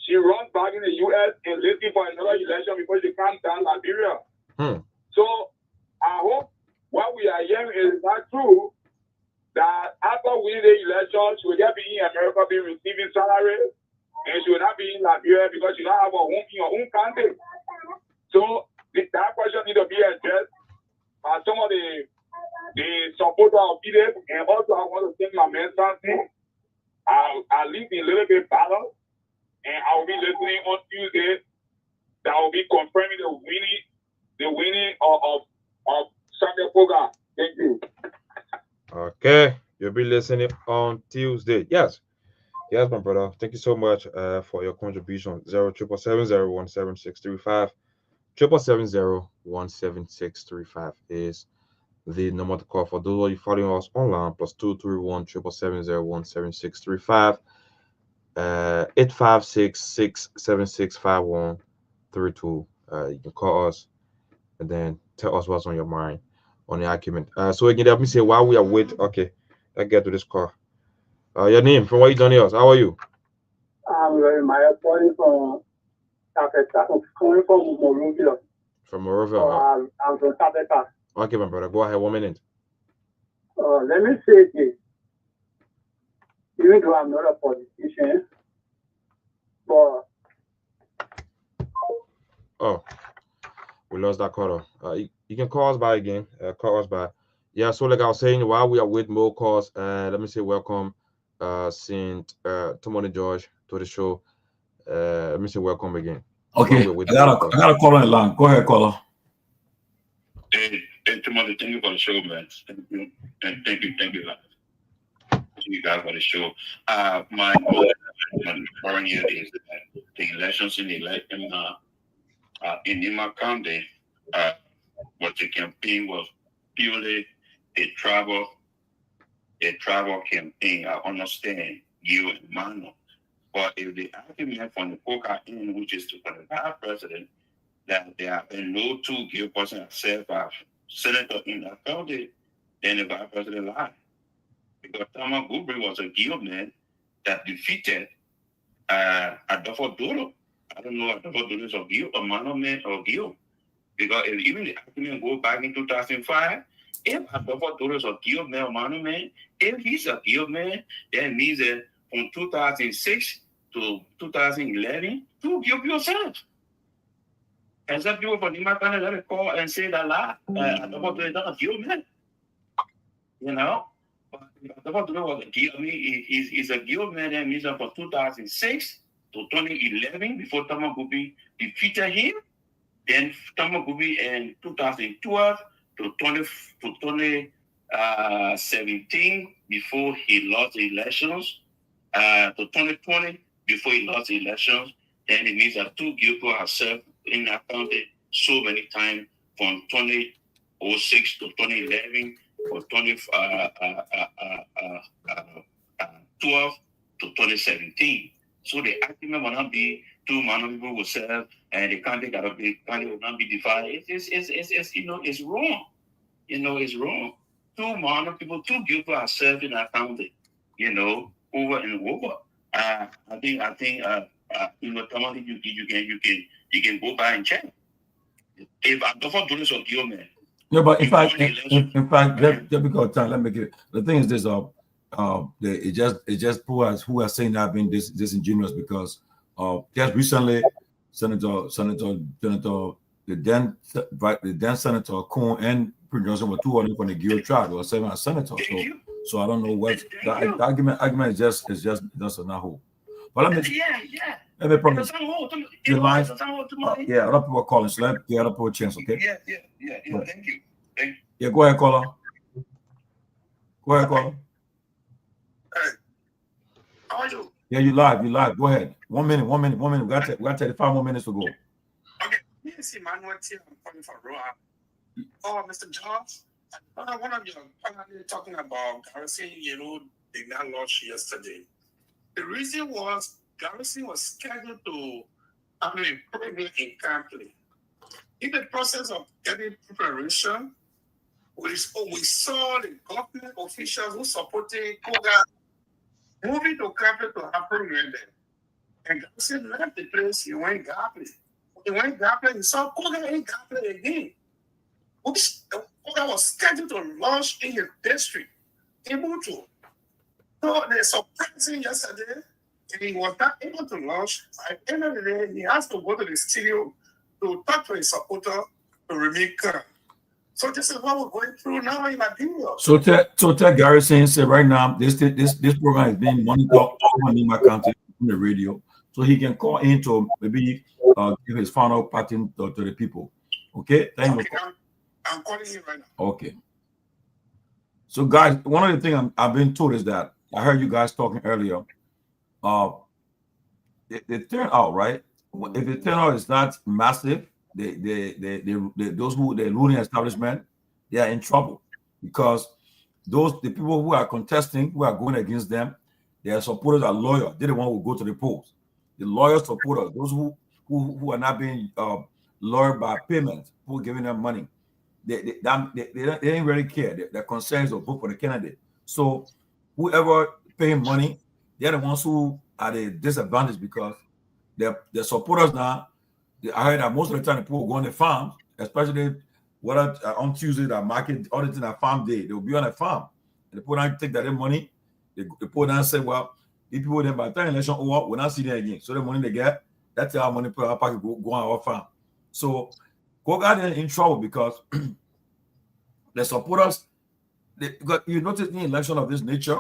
she runs back in the U.S. and looking for another election before she comes down Liberia. So I hope what we are hearing is not true, that after winning the election, she will just be in America, be receiving salary, and she will not be in Liberia because she don't have a home in her own country. So that question needs to be addressed by some of the supporters of it. And also I want to thank my man Sanvee. I live in a little bit battle, and I will be listening on Tuesday. That will be confirming the winning of Sunday program. Thank you. Okay, you'll be listening on Tuesday. Yes, my brother. Thank you so much for your contribution. 07770-17635. 777-17635 is the number to call for those of you following us online. +231-777-17635. 856-676-5132. You can call us and then tell us what's on your mind on the argument. So again, let me say while we are waiting. Okay, let's get to this call. Your name, from where you joining us? How are you? I'm very much calling from Monrovia. From Monrovia. I'm from Tapeta. Okay, my brother. Go ahead. 1 minute. Let me say this. Even though I'm not a politician, but we lost that caller. You can call us by again. Call us by. Yeah, so like I was saying, while we are with more calls, let me say welcome, Saint Tomalin George to the show. Let me say welcome again. Okay, While we're with I got a call on the line. Go ahead, caller. Hey, Tomalin, thank you for the show, man. Thank you. And thank you you guys for the show. My concern here is that the elections in Nima County, what the campaign was purely a tribal campaign. I understand you and Mano. But if the argument from the Coca end, which is for the vice president, that there have been no two Guild person except a senator in that county, then the vice president lied. Because Thomas Gubri was a Guild man that defeated Adolfo Duro. I don't know Adolfo Duro is a Guild, a Mano man or Guild. Because if even the argument go back in 2005, if Adolfo Duro is a Guild man or Mano man, if he's a Guild man, that means that from 2006 to 2011, you give yourself. And some people from Nima County let it call and say that lie. Adolfo Duro is not a Guild man. You know? But Adolfo Duro was a Guild. I mean, he's a Guild man that means from 2006 to 2011 before Thomas Gubi defeated him. Then Thomas Gubi in 2012 to 2017 before he lost the elections. To 2020 before he lost the elections. Then it means that two Guild people have served in that county so many times from 2006 to 2011 or 2012 to 2017. So the argument will not be two Mano people will serve and the county will not be divided. It's wrong. It's wrong. Two Mano people, two Guild people are served in that county, over and over. I think Tomalin, you can go by and check. If Adolfo Duro is a Guild man. Yeah, but in fact, just because of time, let me get it. The thing is this: it just proves who are saying that being disingenuous because just recently, the then Senator Kuhn and Prince Johnson were 2 of them from the Guild tribe. They were serving as senators. So I don't know what the argument is just a nahu. But let me probably the line. Yeah, other people are calling, so let the other people a chance, okay? Yeah. Thank you. Yeah, go ahead, caller. Hey, how are you? Yeah, you live. Go ahead. 1 minute. We got 35 more minutes to go. Okay. Yes, Emmanuel T. I'm calling for Roa. Oh, Mr. Jones. One of you panelists talking about Garrison, did not launch yesterday. The reason was Garrison was scheduled to have a program in Campley. In the process of getting preparation, we saw the government officials who supported Koga moving to Campley to have program there. And Garrison left the place, he went Campley. He saw Koga in Campley again. Koga was scheduled to launch in his district, Ibutu. So they surprised him yesterday, and he was not able to launch. At the end of the day, he has to go to the studio to talk to his supporter to remain calm. So this is what we're going through now in Liberia. So tell Garrison, say right now, this program is being monitored over in my county on the radio, so he can call in to maybe give his final parting to the people. Okay, thank you. I'm calling you right now. Okay. So guys, one of the things I've been told is that I heard you guys talking earlier. The turnout, right? If the turnout is not massive, those who the ruling establishment, they are in trouble because the people who are contesting, who are going against them, their supporters are loyal. They're the one who go to the polls. The loyal supporters, those who are not being lured by payments, who are giving them money, they didn't really care. Their concerns of vote for the candidate. So whoever paying money, they're the ones who are the disadvantaged because their supporters now. I heard that most of the time the people go on the farm, especially on Tuesday, that market, all the things that farm day, they'll be on a farm. And the people don't take that money. The people don't say, well, the people then by the time election over, we'll not see them again. So the money they get, that's how money people pocket go on our farm. So Koga in trouble because the supporters because you notice in election of this nature,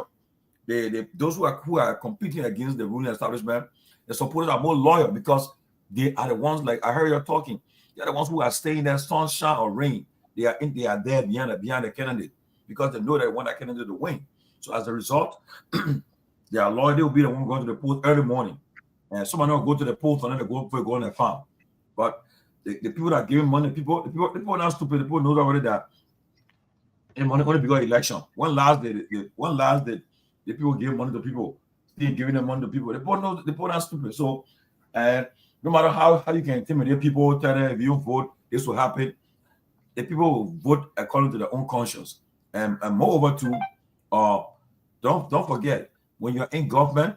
those who are competing against the ruling establishment, the supporters are more loyal because they are the ones, like I heard you're talking, they're the ones who are staying there, sunshine or rain. They are there behind the candidate because they know they want that candidate to win. So as a result, they are loyal. They will be the one going to the polls early morning. And someone will go to the polls and then they go on their farm. But the people that are giving money, the people are not stupid. The people know already that and money only because election. One last day, the people give money to people, still giving them money to people. The people are not stupid. So, and no matter how you can intimidate people, tell them if you vote, this will happen. The people will vote according to their own conscience. And moreover, too, don't forget when you're in government.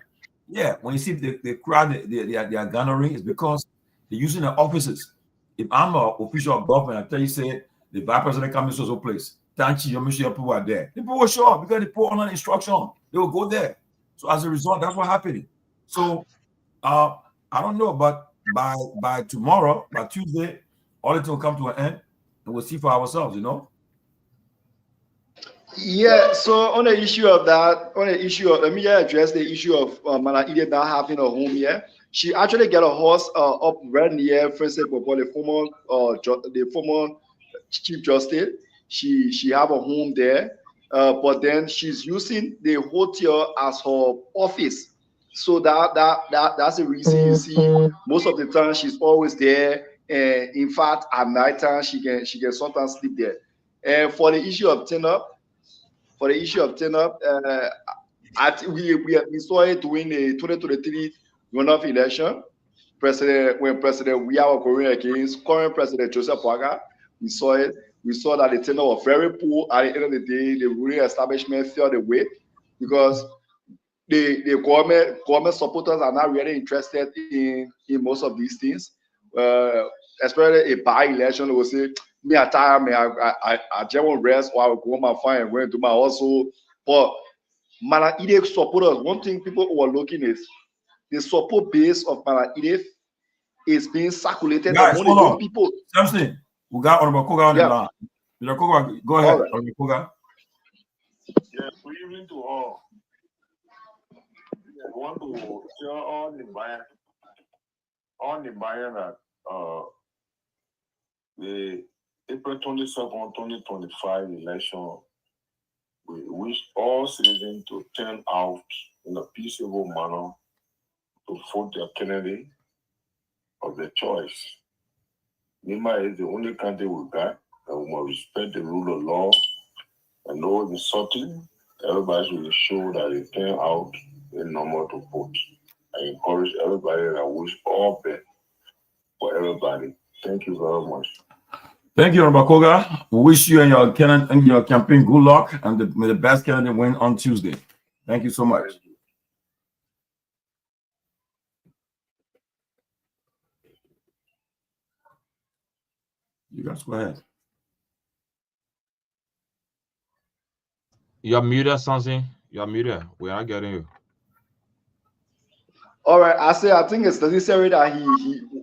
Yeah, when you see the crowd, they are garnering, it's because they're using their offices. If I'm an official of government, I tell you, say the vice president comes to some place. Thank you, make sure your people are there. The people will show up because they put online instruction. They will go there. So as a result, that's what happened. So I don't know, but by tomorrow, by Tuesday, all it will come to an end, and we'll see for ourselves. Yeah, so on the issue of that, let me address the issue of Mana Ide not having a home here. She actually got a house up right near Francis Bobo, the former Chief Justice. She have a home there, but then she's using the hotel as her office. So that's the reason you see most of the time she's always there. And in fact, at night time she can sometimes sleep there. And for the issue of turn-up, we saw it during the 2023 runoff election. When President Weah was going against current President Joseph Boaga, we saw it. We saw that the tenor was very poor. At the end of the day, the ruling establishment felt the weight because the government supporters are not really interested in most of these things. Especially a by-election, they will say, me at time, I just want rest or I will go on my phone and go into my hustle. But Mana Ide supporters, one thing people overlooking is the support base of Mana Ide is being circulated among the young people. Samson, we got Honorable Koga on the line. Mr. Koga, go ahead, right. Honorable Koga. Yeah, good evening to all. I want to tell all the buyer that the April 22nd, 2025 election, we wish all citizens to turn out in a peaceable manner to vote their candidate of their choice. Nima is the only country we got, and we must respect the rule of law and no insulting. Everybody should show that they turn out in number to vote. I encourage everybody that wish all best for everybody. Thank you very much. Thank you, Honorable Koga. We wish you and your campaign good luck, and may the best candidate win on Tuesday. Thank you so much. You guys go ahead. You're muted, Sansi. You're muted. We are getting you. All right, I think it's necessary that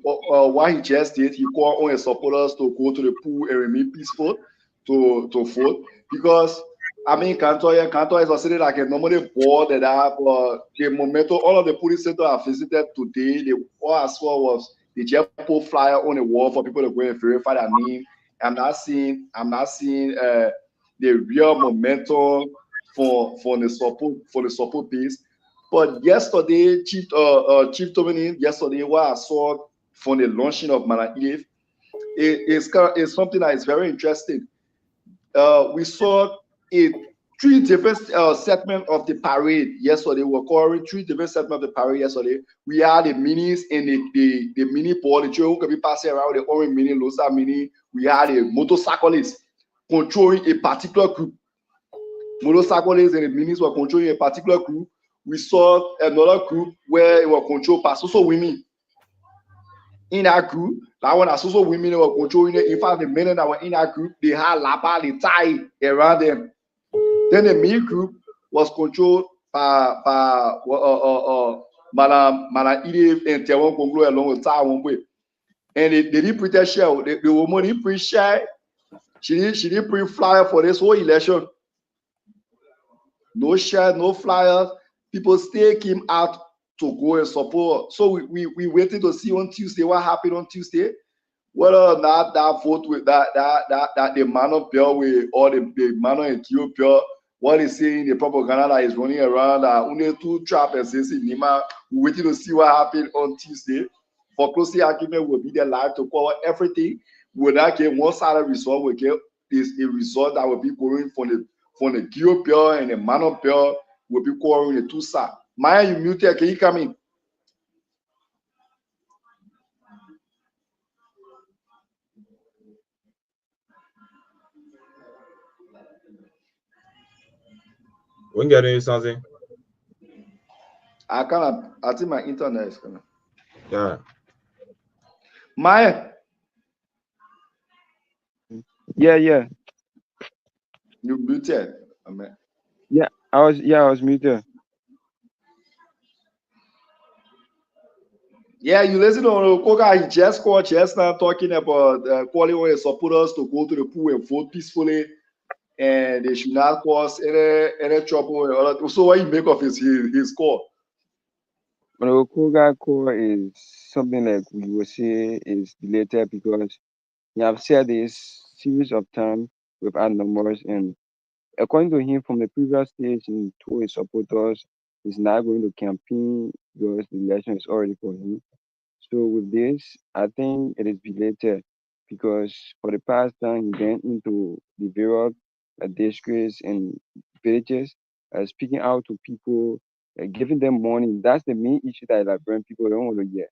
what he just did, he called on his supporters to go to the pool and remain peaceful to vote, because I mean Kanto is a city that can normally board that up, the momentum. All of the police centers I visited today, all I saw was the just put flyer on the wall for people to go and verify their name. I'm not seeing the real momentum for the support base. But yesterday, Chief Tomalin, yesterday, what I saw from the launching of Mana Ide is something that is very interesting. We saw three different segments of the parade yesterday. We were covering three different segments of the parade yesterday. We had the minis and the mini ball, the children who could be passing around, the orange mini, Losa mini. We had a motorcyclist controlling a particular group. Motorcyclists and the minis were controlling a particular group. We saw another group where it was controlled by social women. In that group, that one as social women were controlling it. In fact, the men that were in that group, they had lapa, they tie around them. Then the main group was controlled by Mana Ide and Kehleboe Gongloe along with Tai Wongwe. And they didn't print that shell. The woman didn't print share. She didn't print flyer for this whole election. no shirt, no flyers. People still came out to go and support. So we waited to see on Tuesday what happened on Tuesday. Whether or not that vote with that the man of Bill with or the man of Ethiopia, what is saying the propaganda that is running around that only two trappers in Nima, we waiting to see what happened on Tuesday. For closely argument will be there live to cover everything. We will not get one side of result, we get is a result that will be going from the Ethiopia and the man of Bill will be covering the two sides. Maya, you muted, can you come in? When getting something? I think my internet is gonna. Yeah. Maya. Yeah. You muted. Amen. Yeah, I was muted. Yeah, you listen to Koga. He just called just now talking about calling on his supporters to go to the pool and vote peacefully, and they should not cause any trouble. So what you make of his call? But Koga call is something like we will say is related because he have said this series of times without numbers, and according to him from the previous stage, he told his supporters he's not going to campaign because the election is already for him. So with this, I think it is related because for the past time he went into the various districts and villages, speaking out to people, giving them money. That's the main issue that Liberian people don't want to hear.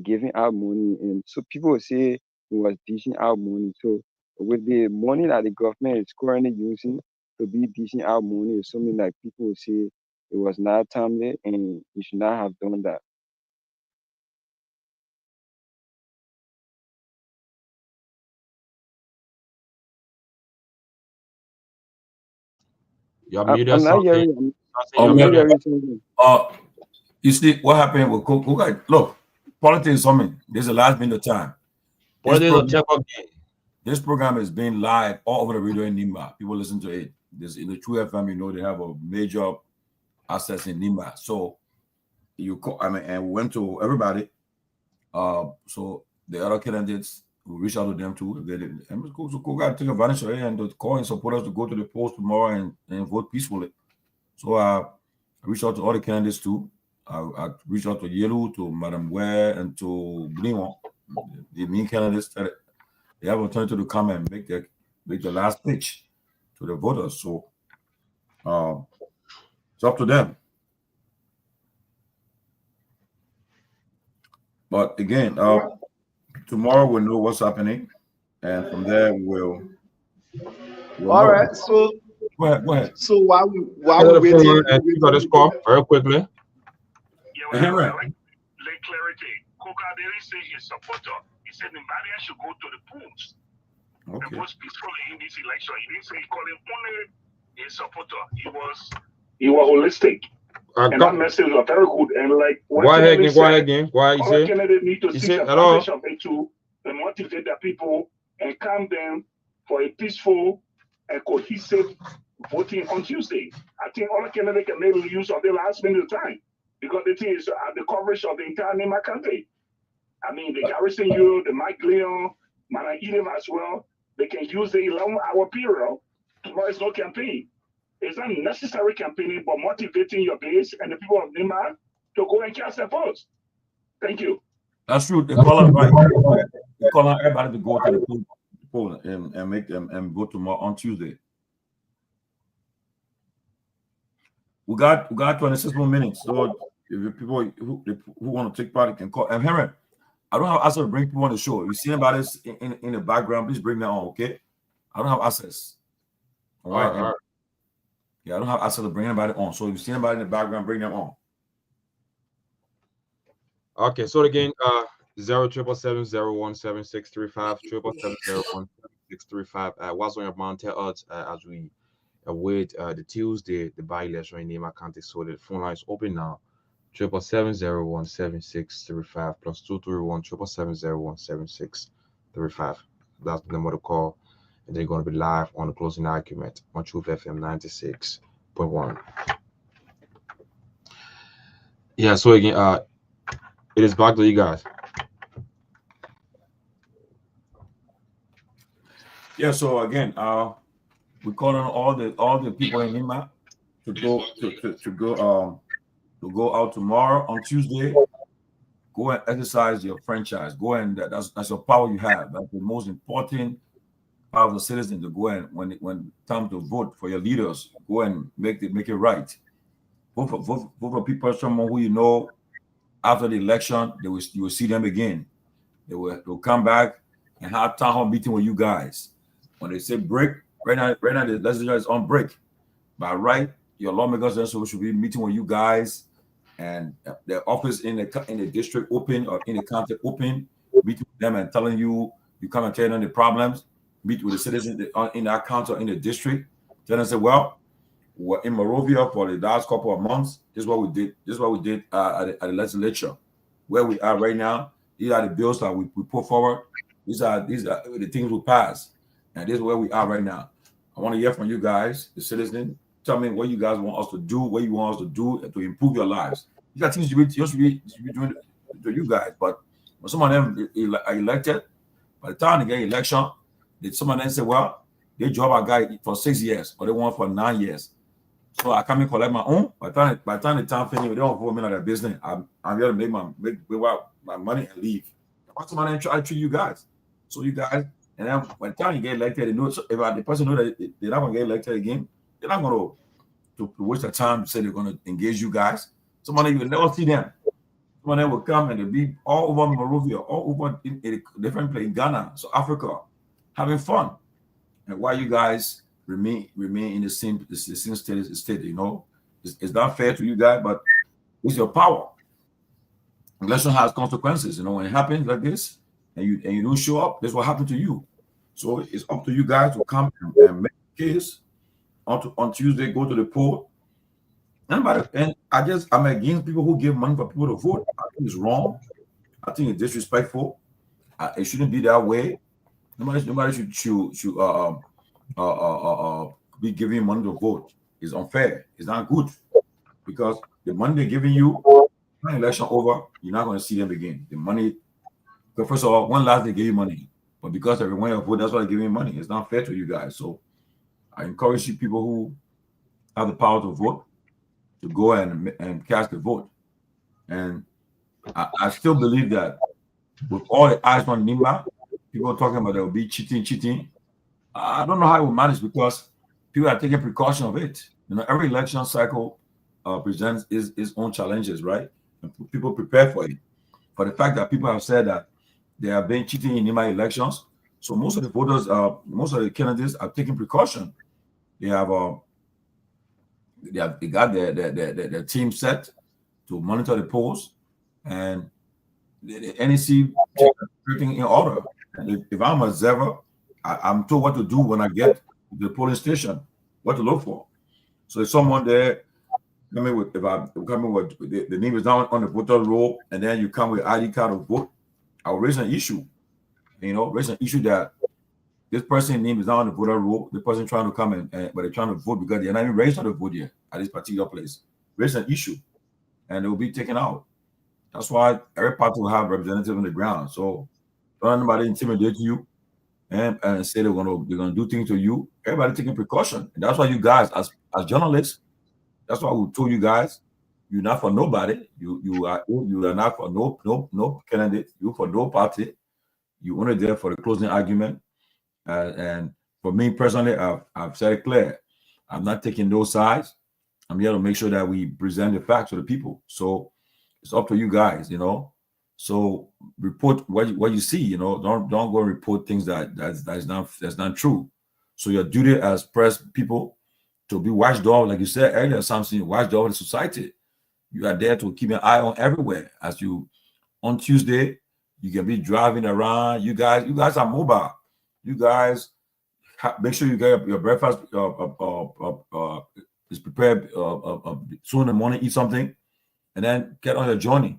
Giving out money, and so people will say he was dishing out money. So with the money that the government is currently using to be dishing out money, is something like people will say it was not timely and he should not have done that. You're I'm, muted I'm not something. hearing. Oh, I'm not well, hearing something. you see what happened with Koga? Look, politics is something. There's a last minute time. What is a check-up game? This program is being live all over the radio in Nima. People listen to it. This in the True FM, you know, they have a major access in Nima. So you call, and we went to everybody. So the other candidates, we reach out to them too. If they didn't, and let's go to Koga, take advantage of it and call and support us to go to the polls tomorrow and vote peacefully. So I reached out to all the candidates too. I reached out to Yelu, to Madam Ware, and to Blimon, the main candidates that they have opportunity to come and make the last pitch to the voters. So it's up to them. But again, tomorrow we'll know what's happening, and from there we'll All know. right. So go ahead. So while we waiting, you got this call very quickly. Yeah, well, like clarity. Koga didn't say his supporter. He said Nigeria should go to the polls. Okay. And vote peacefully in this election. He didn't say he called him only his supporter. He was holistic. And that message was very good. And like go ahead again. Why you say? Kennedy need to see the advantage of it to motivate the people and calm them for a peaceful and cohesive voting on Tuesday. I think all candidates can maybe use of the last minute time because the thing is the coverage of the entire Nema country. I mean, the Garrison U, the Mike Leon, Mana Edom as well. They can use the 11-hour period. Tomorrow is no campaign. It's not necessary campaigning, but motivating your base and the people of Nema to go and cast their votes. Thank you. That's true. They call on right. They call on everybody to go to the poll and make them and vote tomorrow on Tuesday. We got 26 more minutes. So if people who want to take part can call. And Henry, I don't have access to bring people on the show. You see anybody in the background, please bring them on, okay? I don't have access. All right. Yeah, I don't have access to bring anybody on. So if you see anybody in the background, bring them on. Okay, so again, 077701763 777017635. What's on your mind? Tell us as we await the Tuesday, the by-election in Nema County. So the phone line is open now. 777017635 plus 231 777017635. That's the number to call. And they're going to be live on the closing argument on Truth FM 96.7. 1. Yeah, so again, it is back to you guys. Yeah, so again, we call on all the people in Lima to go to go out tomorrow on Tuesday. Go and exercise your franchise. Go and that's your power you have. That's the most important part of the citizen, to go and when time to vote for your leaders, go and make it right. Vote for people, someone who you know after the election, you will see them again. They'll come back and have town hall meeting with you guys. When they say break, right now the legislature is on break. By right, your lawmakers also should be meeting with you guys, and their office in the district open or in the county open, meeting with them and telling you come and tell them the problems. Meet with the citizens in that county or in the district. Tell them, say, well, we're in Monrovia for the last couple of months. This is what we did. This is what we did at the legislature. Where we are right now, these are the bills that we put forward. These are the things we passed, and this is where we are right now. I want to hear from you guys, the citizens. Tell me what you guys want us to do, what you want us to do to improve your lives. These are things you should be doing to you guys. But when some of them are elected, by the time they get election, some of them say, well, they job a guy for 6 years, or they want for 9 years. So I come and collect my own. By the time the time finish, they don't vote me on their business. I'm here to make my money and leave. What's some of them try to treat you guys? So you guys, and then by the time you get elected, they know, so if the person know that they're not going to get elected again, they're not going to waste their time to say they're going to engage you guys. Somebody you will never see them. Some of them will come and they'll be all over Monrovia, all over in a different place, in Ghana, South Africa, having fun. And why you guys remain in the same state, you know? It's not fair to you guys, but it's your power. Election has consequences, you know. When it happens like this, and you don't show up, this will happen to you. So it's up to you guys to come and make a case on Tuesday. Go to the poll. I'm against people who give money for people to vote. I think it's wrong. I think it's disrespectful. It shouldn't be that way. Nobody should be giving money to vote. It's unfair. It's not good, because the money they're giving you, when election over, you're not going to see them again. The money, because first of all, when last they gave you money, but because everyone else vote, that's why they're giving you money. It's not fair to you guys. So I encourage you people who have the power to vote to go and cast the vote. And I still believe that with all the eyes on Nimba, people are talking about there will be cheating. I don't know how it will manage, because people are taking precaution of it. You know, every election cycle presents its own challenges, right? And people prepare for it. For the fact that people have said that they have been cheating in Nimba elections, so most of the voters, most of the candidates are taking precaution. They got their team set to monitor the polls, and the NEC everything in order. And if I'm a observer, I'm told what to do when I get to the polling station, what to look for. So if someone there coming with, the name is down on the voter roll, and then you come with ID card to vote, I'll raise an issue. You know, raise an issue that this person's name is down on the voter roll. The person trying to come but they're trying to vote because they're not even registered to vote yet at this particular place. Raise an issue, and it will be taken out. That's why every party will have representatives on the ground. So don't let anybody intimidate you and say they're gonna do things to you. Everybody taking precaution. And that's why you guys, as journalists, that's why we told you guys, you're not for nobody. You are not for no candidate. You for no party. You only there for the closing argument. And for me personally, I've said it clear. I'm not taking no sides. I'm here to make sure that we present the facts to the people. So it's up to you guys, you know. So report what you see, you know. Don't go report things that's not true. So your duty as press people to be watchdog, like you said earlier, something watchdog of the society. You are there to keep an eye on everywhere. As you on Tuesday, you can be driving around. You guys are mobile. You guys make sure you get your breakfast is prepared soon in the morning. Eat something, and then get on your journey.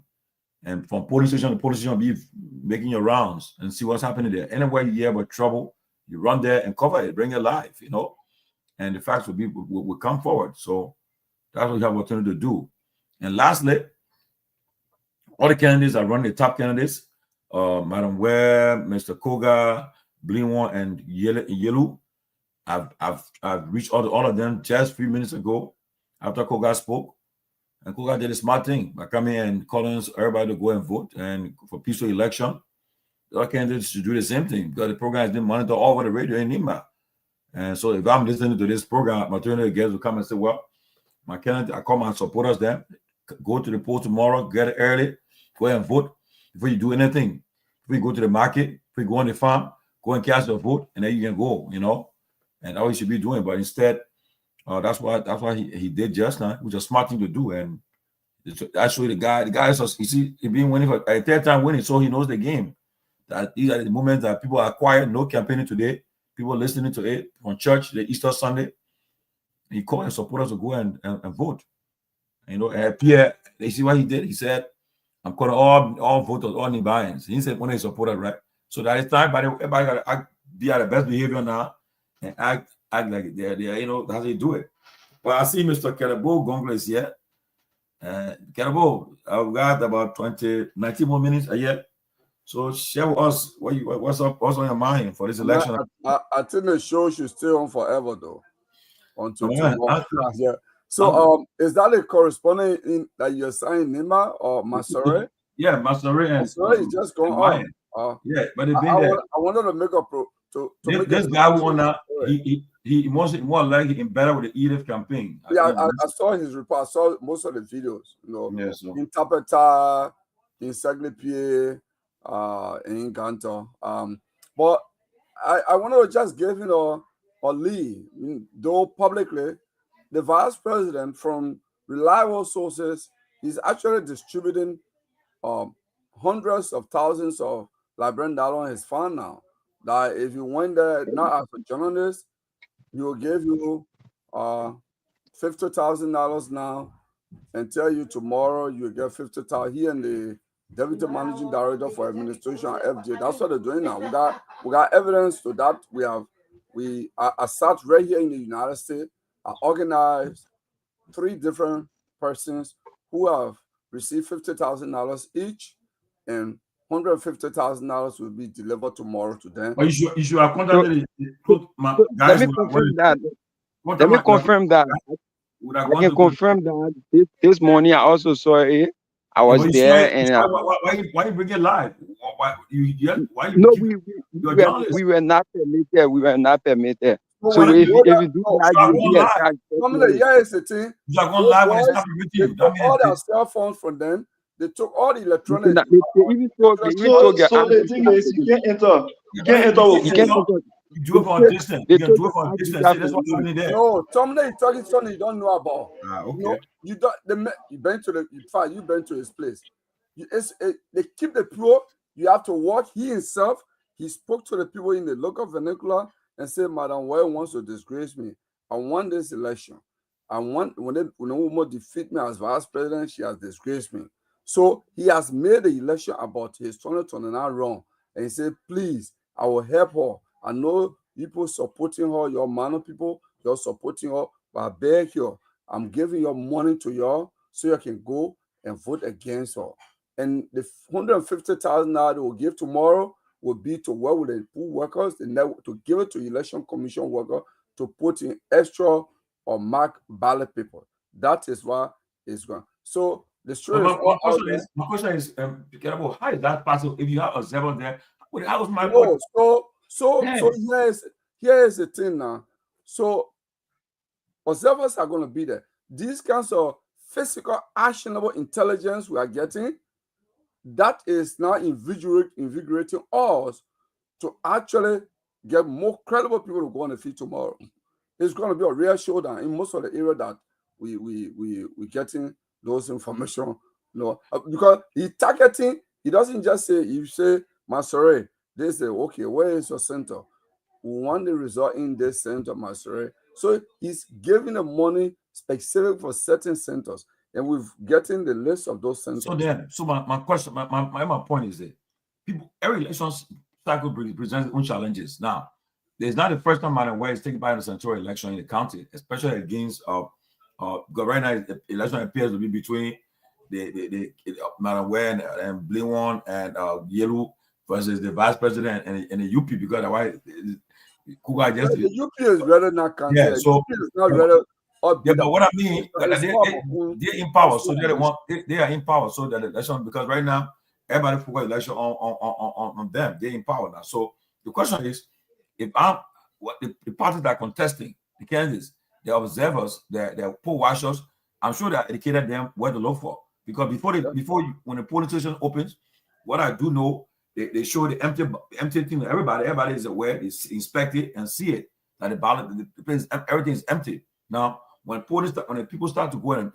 And from police station to police station, be making your rounds and see what's happening there. Anywhere you hear about trouble, you run there and cover it, bring it live, you know. and the facts will come forward. So that's what we have opportunity to do. And lastly, all the candidates are running, the top candidates, Madam Ware, Mr. Koga, Blinwan, and Yelu. I've reached all of them just a few minutes ago after Koga spoke. And Koga did a smart thing by coming and calling everybody to go and vote and for peaceful election. The other candidates should do the same thing because the program has been monitored all over the radio in Nima. And so if I'm listening to this program, my opportunity guests will come and say, well, my candidate, I call my supporters then, go to the poll tomorrow, get it early, go and vote before you do anything. Before you go to the market, before you go on the farm, go and cast your vote, and then you can go, you know. And that's what you should be doing. But instead, that's why he did just now. It was a smart thing to do. And actually the guy is, you see, he been winning for a third time winning, so he knows the game. That these are the moments that people are quiet, no campaigning today. People listening to it on church, the Easter Sunday. He called his supporters to go and vote. You know, and Pierre, you see what he did? He said, I'm calling all voters, all Nibians. He said one of his supporters, right? So that is time, but everybody got to be at the best behavior now and act like they're, you know, that's how they do it. Well, I see Mr. Kehleboe Gongloe is here. Kehleboe, I've got about 19 more minutes yet. So share with us what's on your mind for this election. I think the show should stay on forever though. Until tomorrow. Yeah. So is that a corresponding in that you're saying Nima or Masore? Yeah, Masore and Masore is just going on. Yeah, but they've been there. I wanted to make a this guy won that. He more likely embedded with the Edith campaign. I saw his report. I saw most of the videos, you know, in Tapeta, in Saglepie, in Ganto. But I want to just give a lead, though publicly, the vice president from reliable sources is actually distributing hundreds of thousands of Liberian dollars on his fund now. That if you went there not as a journalist, he will give you $50,000 now and tell you tomorrow you get $50,000. He and the deputy managing director for administration at FJ. That's what they're doing now. We got evidence to that. I sat right here in the United States. I organized 3 different persons who have received $50,000 each, and $150,000 will be delivered tomorrow to them. But you should have contacted the guys. Let me confirm that. Let me confirm that. I can confirm that this morning I also saw it. I was there, and why you bring it live? We were not permitted. We were not permitted. So if you do that, here is the thing. You are going live when it's not permitted. They took all their cell phones from them. They took all the electronics. So the thing is, you can't enter. You can't enter. You do it for a distance. You can do it for a distance. That's what's happening there. No, somebody is talking something you don't know about. Okay. You know, you don't. You've been to his place. They keep the pro. You have to watch. He himself, he spoke to the people in the local vernacular and said, Madam Ware wants to disgrace me. I won this election. I want when a woman defeat me as vice president, she has disgraced me. So he has made the election about his 2029 run. And he said, please, I will help her. I know people supporting her, your man of people, you're supporting her, but I beg you, I'm giving your money to you so you can go and vote against her. And the $150,000 they will give tomorrow will be to work with the pool workers, to give it to election commission workers to put in extra or mark ballot paper. That is why it's going. So the story my question is, how is that possible if you have a zero there? How was my So here is the thing now. So observers are going to be there. These kinds of physical, actionable intelligence we are getting, that is now invigorating us to actually get more credible people to go on the field tomorrow. It's going to be a real showdown in most of the area that we getting those information. No, because he's targeting. He doesn't just say, you say, Masore, they say, okay, where is your center? We want the result in this center, Masore. So he's giving the money specific for certain centers, and we've getting the list of those centers. So my question, my point is that every election cycle presents its own challenges. Now, it's not the first time Madam Ware is taking part in the senatorial election in the county, especially against because right now the election appears to be between the Madam Ware and Blinwan and Yelu versus the vice president and the UP, because why Kuga just the UP is rather not county. Yeah, so UP is not rather. Yeah, but what I mean, they're in power, so they are in power, so that the election, because right now everybody focus election on them. They're in power now. So the question is, if I'm what the parties that are contesting, the candidates, the observers, the poll watchers, I'm sure that educated them where to look for. Because when the polling station opens, what I do know, they show the empty thing to everybody. Everybody is aware, they inspect it and see it, that the ballot, the place, everything is empty. Now, when people start to go and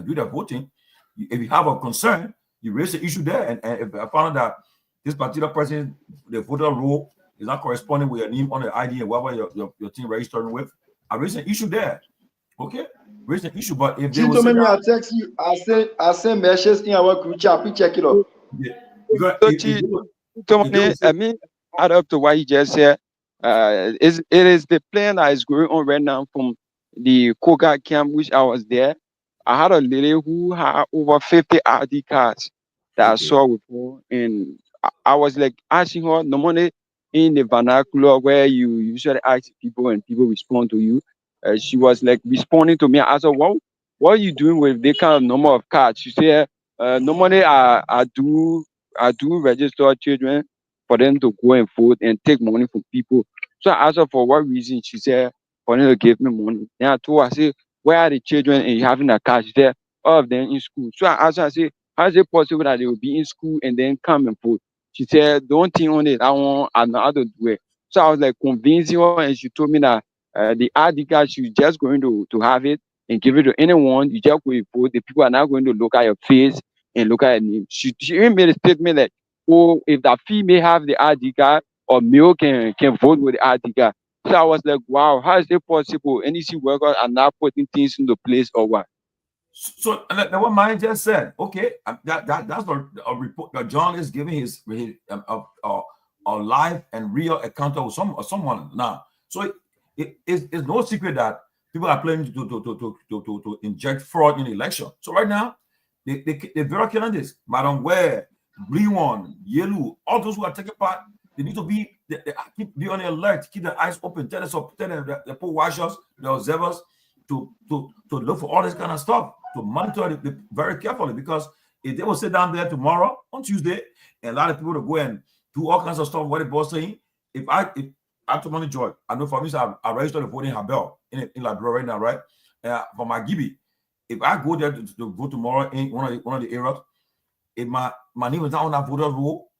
do their voting, if you have a concern, you raise the issue there. And if I found out that this particular person, the voter roll is not corresponding with your name on the ID and whatever your team registering with, I raise an issue there. Okay? Raise an issue. But if they will say I text you, I send messages in our group chat, please check it out. Yeah. I mean, add up to what you just said. It is the plan that is going on right now from the Koga camp, which I was there. I had a lady who had over 50 ID cards that I saw before, and I was like asking her, no money in the vernacular where you usually ask people and people respond to you. She was like responding to me. I said, what are you doing with the kind of number of cards? She said, normally I do register children for them to go and vote and take money from people. So I asked her for what reason. She said, for them to give me money. Then I told her, I said, where are the children and you having a cash there? All of them in school. So I asked her, I said, how is it possible that they will be in school and then come and vote? She said, don't think on it. I know how to do it. So I was like convincing her, and she told me that the ID card, she's just going to have it and give it to anyone. You just go and vote. The people are not going to look at your face and look at your name. She even made a statement like, oh, if that female have the ID card or male can vote with the ID card. So I was like, wow, how is it possible? NEC workers are not putting things into place or what? So what Maya just said, okay, that's a report that John is giving his a live and real account of someone now. So it's no secret that people are planning to inject fraud in the election. So right now, they very candidates, Madam Ware, Blinwan, Yelu, all those who are taking part, they need to be on the alert, keep their eyes open, tell the poll watchers, the observers to look for all this kind of stuff, to monitor it very carefully, because if they will sit down there tomorrow on Tuesday and a lot of people to go and do all kinds of stuff, what the boss saying, if I'm Tomalin Joy, I know for me, I registered to vote in Habel in Liberia right now, right? For my Gibi, if I go there to vote tomorrow in one of the areas, if my name is not on that voter roll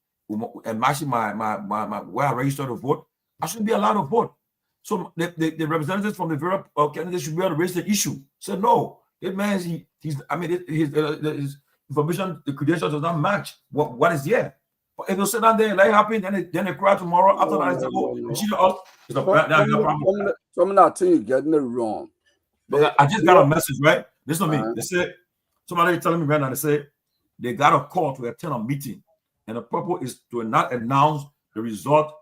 and matching my where I registered to vote, I shouldn't be allowed to vote. So the representatives from the various candidates should be able to raise the issue. Say no, that man his information, the credentials does not match what is here. But if you sit down there and let it happen, then they cry tomorrow after that. It's a problem. Some of you're getting it wrong. I just got a message, right? Listen to me. They said, somebody telling me right now, they say they got a call to attend a meeting, and the purpose is to not announce the result.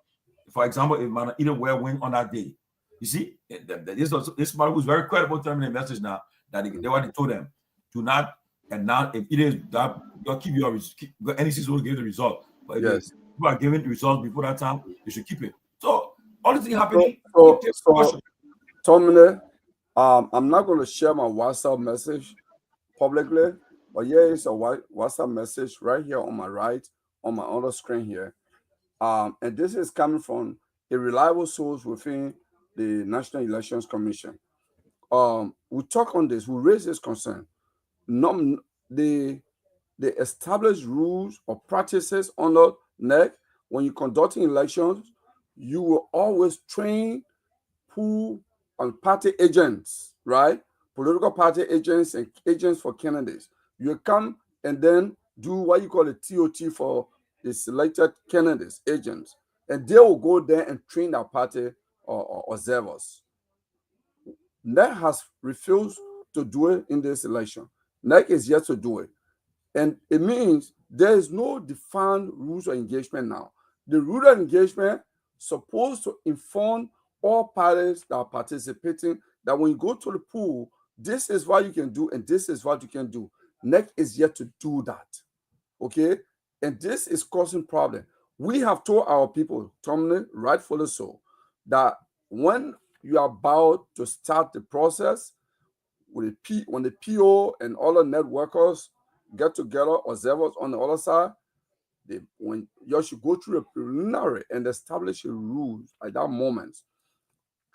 For example, if man either way win on that day. You see, this man who's very credible telling me the message now that they already told them to not announce if it is that you'll keep your NEC will give the result. But if you are giving the results before that time, you should keep it. So all this thing happening. So Tomalin, I'm not going to share my WhatsApp message publicly, but here is a WhatsApp message right here on my right, on my other screen here. And this is coming from a reliable source within the National Elections Commission. We talk on this, we raise this concern. The established rules or practices under NEC, when you're conducting elections, you will always train pool and party agents, right? Political party agents and agents for candidates. You come and then do what you call a TOT for the selected candidates, agents, and they will go there and train their party or observers. NEC has refused to do it in this election. NEC is yet to do it. And it means there is no defined rules of engagement now. The rule of engagement supposed to inform all parties that are participating that when you go to the pool, this is what you can do and this is what you can do. NEC is yet to do that, okay? And this is causing problem. We have told our people, Tomalin, rightfully so, that when you are about to start the process, when the PO and all the networkers get together, observers on the other side, when you should go through the preliminary and establish a rules at that moment.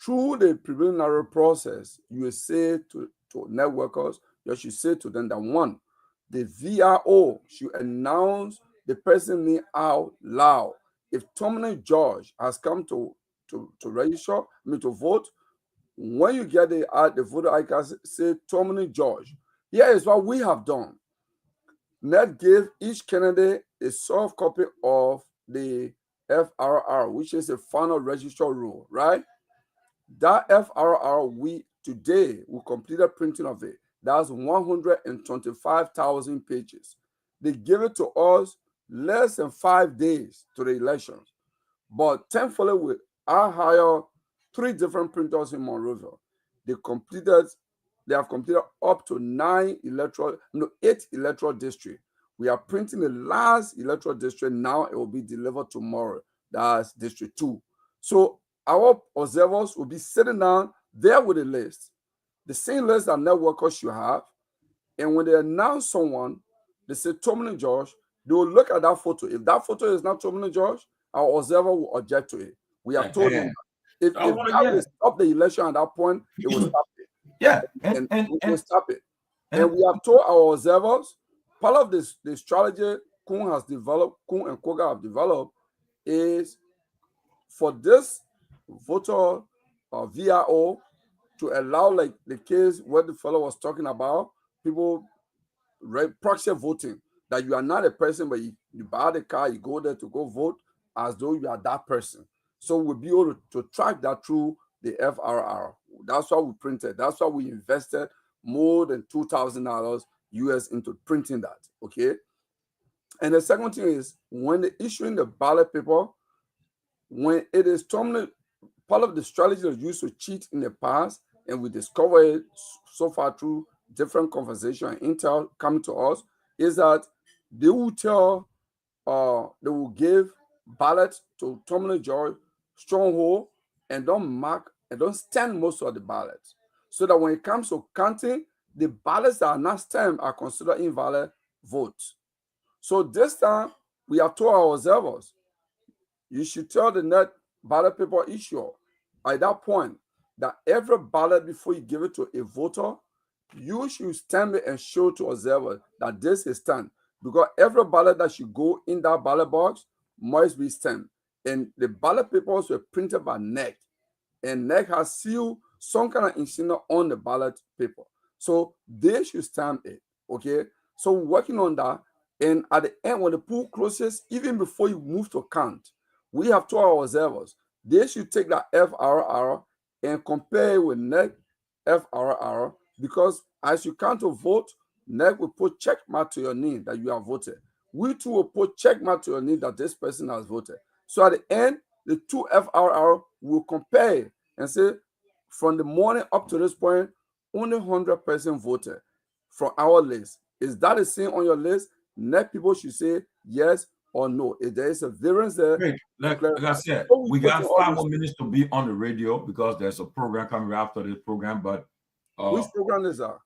Through the preliminary process, you will say to networkers, you should say to them that one, the VRO should announce the person name out loud. If Tomalin George has come to register, to vote, when you get the voter icon, say Tomalin George. Here is what we have done. NET gave each candidate a soft copy of the FRR, which is a final register rule, right? That FRR, today we completed printing of it. That's 125,000 pages. They gave it to us less than 5 days to the elections. But thankfully, I hired 3 different printers in Monrovia. They have completed up to 8 electoral districts. We are printing the last electoral district now. It will be delivered tomorrow. That's District 2. So our observers will be sitting down there with a list, the same list that networkers should have. And when they announce someone, they say Tomalin George, they will look at that photo. If that photo is not Tomalin George, our observer will object to it. We have told them that. If that will stop the election at that point, it will stop it. Yeah, and we'll stop it. And we have told our observers, part of the strategy Kun and Koga have developed is for this voter VRO to allow, like the case what the fellow was talking about, people proxy voting, that you are not a person, but you buy the car, you go there to go vote as though you are that person. So we'll be able to track that through the FRR. That's why we printed. That's why we invested more than $2,000 US into printing that, okay? And the second thing is, when they're issuing the ballot paper, when it is Tomalin, part of the strategy that used to cheat in the past, and we discovered it so far through different conversation and intel coming to us, is that they will they will give ballots to Tomalin George stronghold and don't mark and don't stand most of the ballots, so that when it comes to counting, the ballots that are not stamped are considered invalid votes. So this time we have told our observers, you should tell the net ballot paper issuer at that point that every ballot before you give it to a voter, you should stamp it and show to observers that this is stamped, because every ballot that should go in that ballot box must be stamped. And the ballot papers were printed by NEC, and NEC has sealed some kind of insignia on the ballot paper. So they should stamp it, okay? So we're working on that. And at the end, when the pool closes, even before you move to count, we have told our observers, they should take that FRR and compare it with NEC FRR, because as you count to vote, NEC will put check mark to your name that you have voted. We too will put check mark to your name that this person has voted. So at the end, the two FRR will compare and say, from the morning up to this point, only 100% voted from our list. Is that the same on your list? NEC people should say yes or no. If there is a variance there, great. Like I said, we got 5 more minutes to be on the radio because there's a program coming after this program. But which program is that?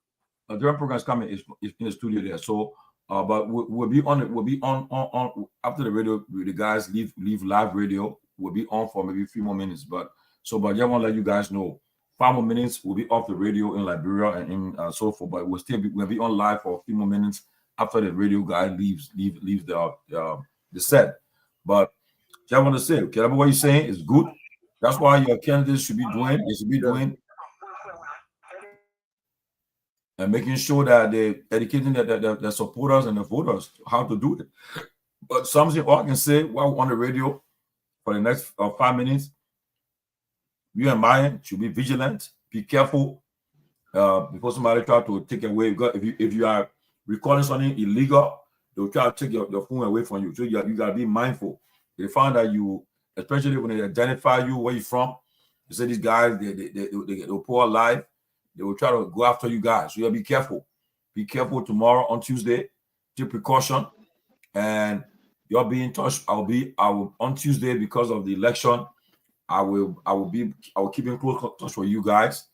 A different program is coming. Is in the studio there. So, but we'll be on it. We'll be on after the radio. The guys leave live radio. We'll be on for maybe a few more minutes. But I want to let you guys know, 5 more minutes. We'll be off the radio in Liberia and in so forth. But we'll be on live for a few more minutes after the radio guy leaves the set. But I want to say, okay, what you're saying is good. That's why your candidates should be doing. They should be doing. And making sure that they're educating the supporters and the voters how to do it. But something I can say while on the radio for the next 5 minutes, you and Mayan should be vigilant, be careful, because somebody try to take away. Because if you are recording something illegal, they'll try to take your phone away from you. So you got to be mindful. They find that you especially when they identify you, where you're from. They say these guys, they'll pour alive. They will try to go after you guys. So you gotta be careful. Be careful tomorrow on Tuesday. Take precaution. And you'll be in touch. I will on Tuesday, because of the election. I will keep in close touch with you guys.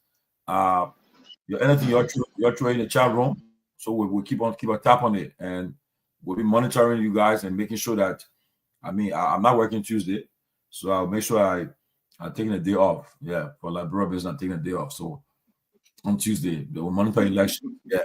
Anything you're throwing in the chat room. So we'll keep a tap on it, and we'll be monitoring you guys and making sure that. I'm not working Tuesday, so I'll make sure I'm taking a day off. Yeah, for Liberia business, I'm taking a day off. So on Tuesday, they will monitor election. Yeah,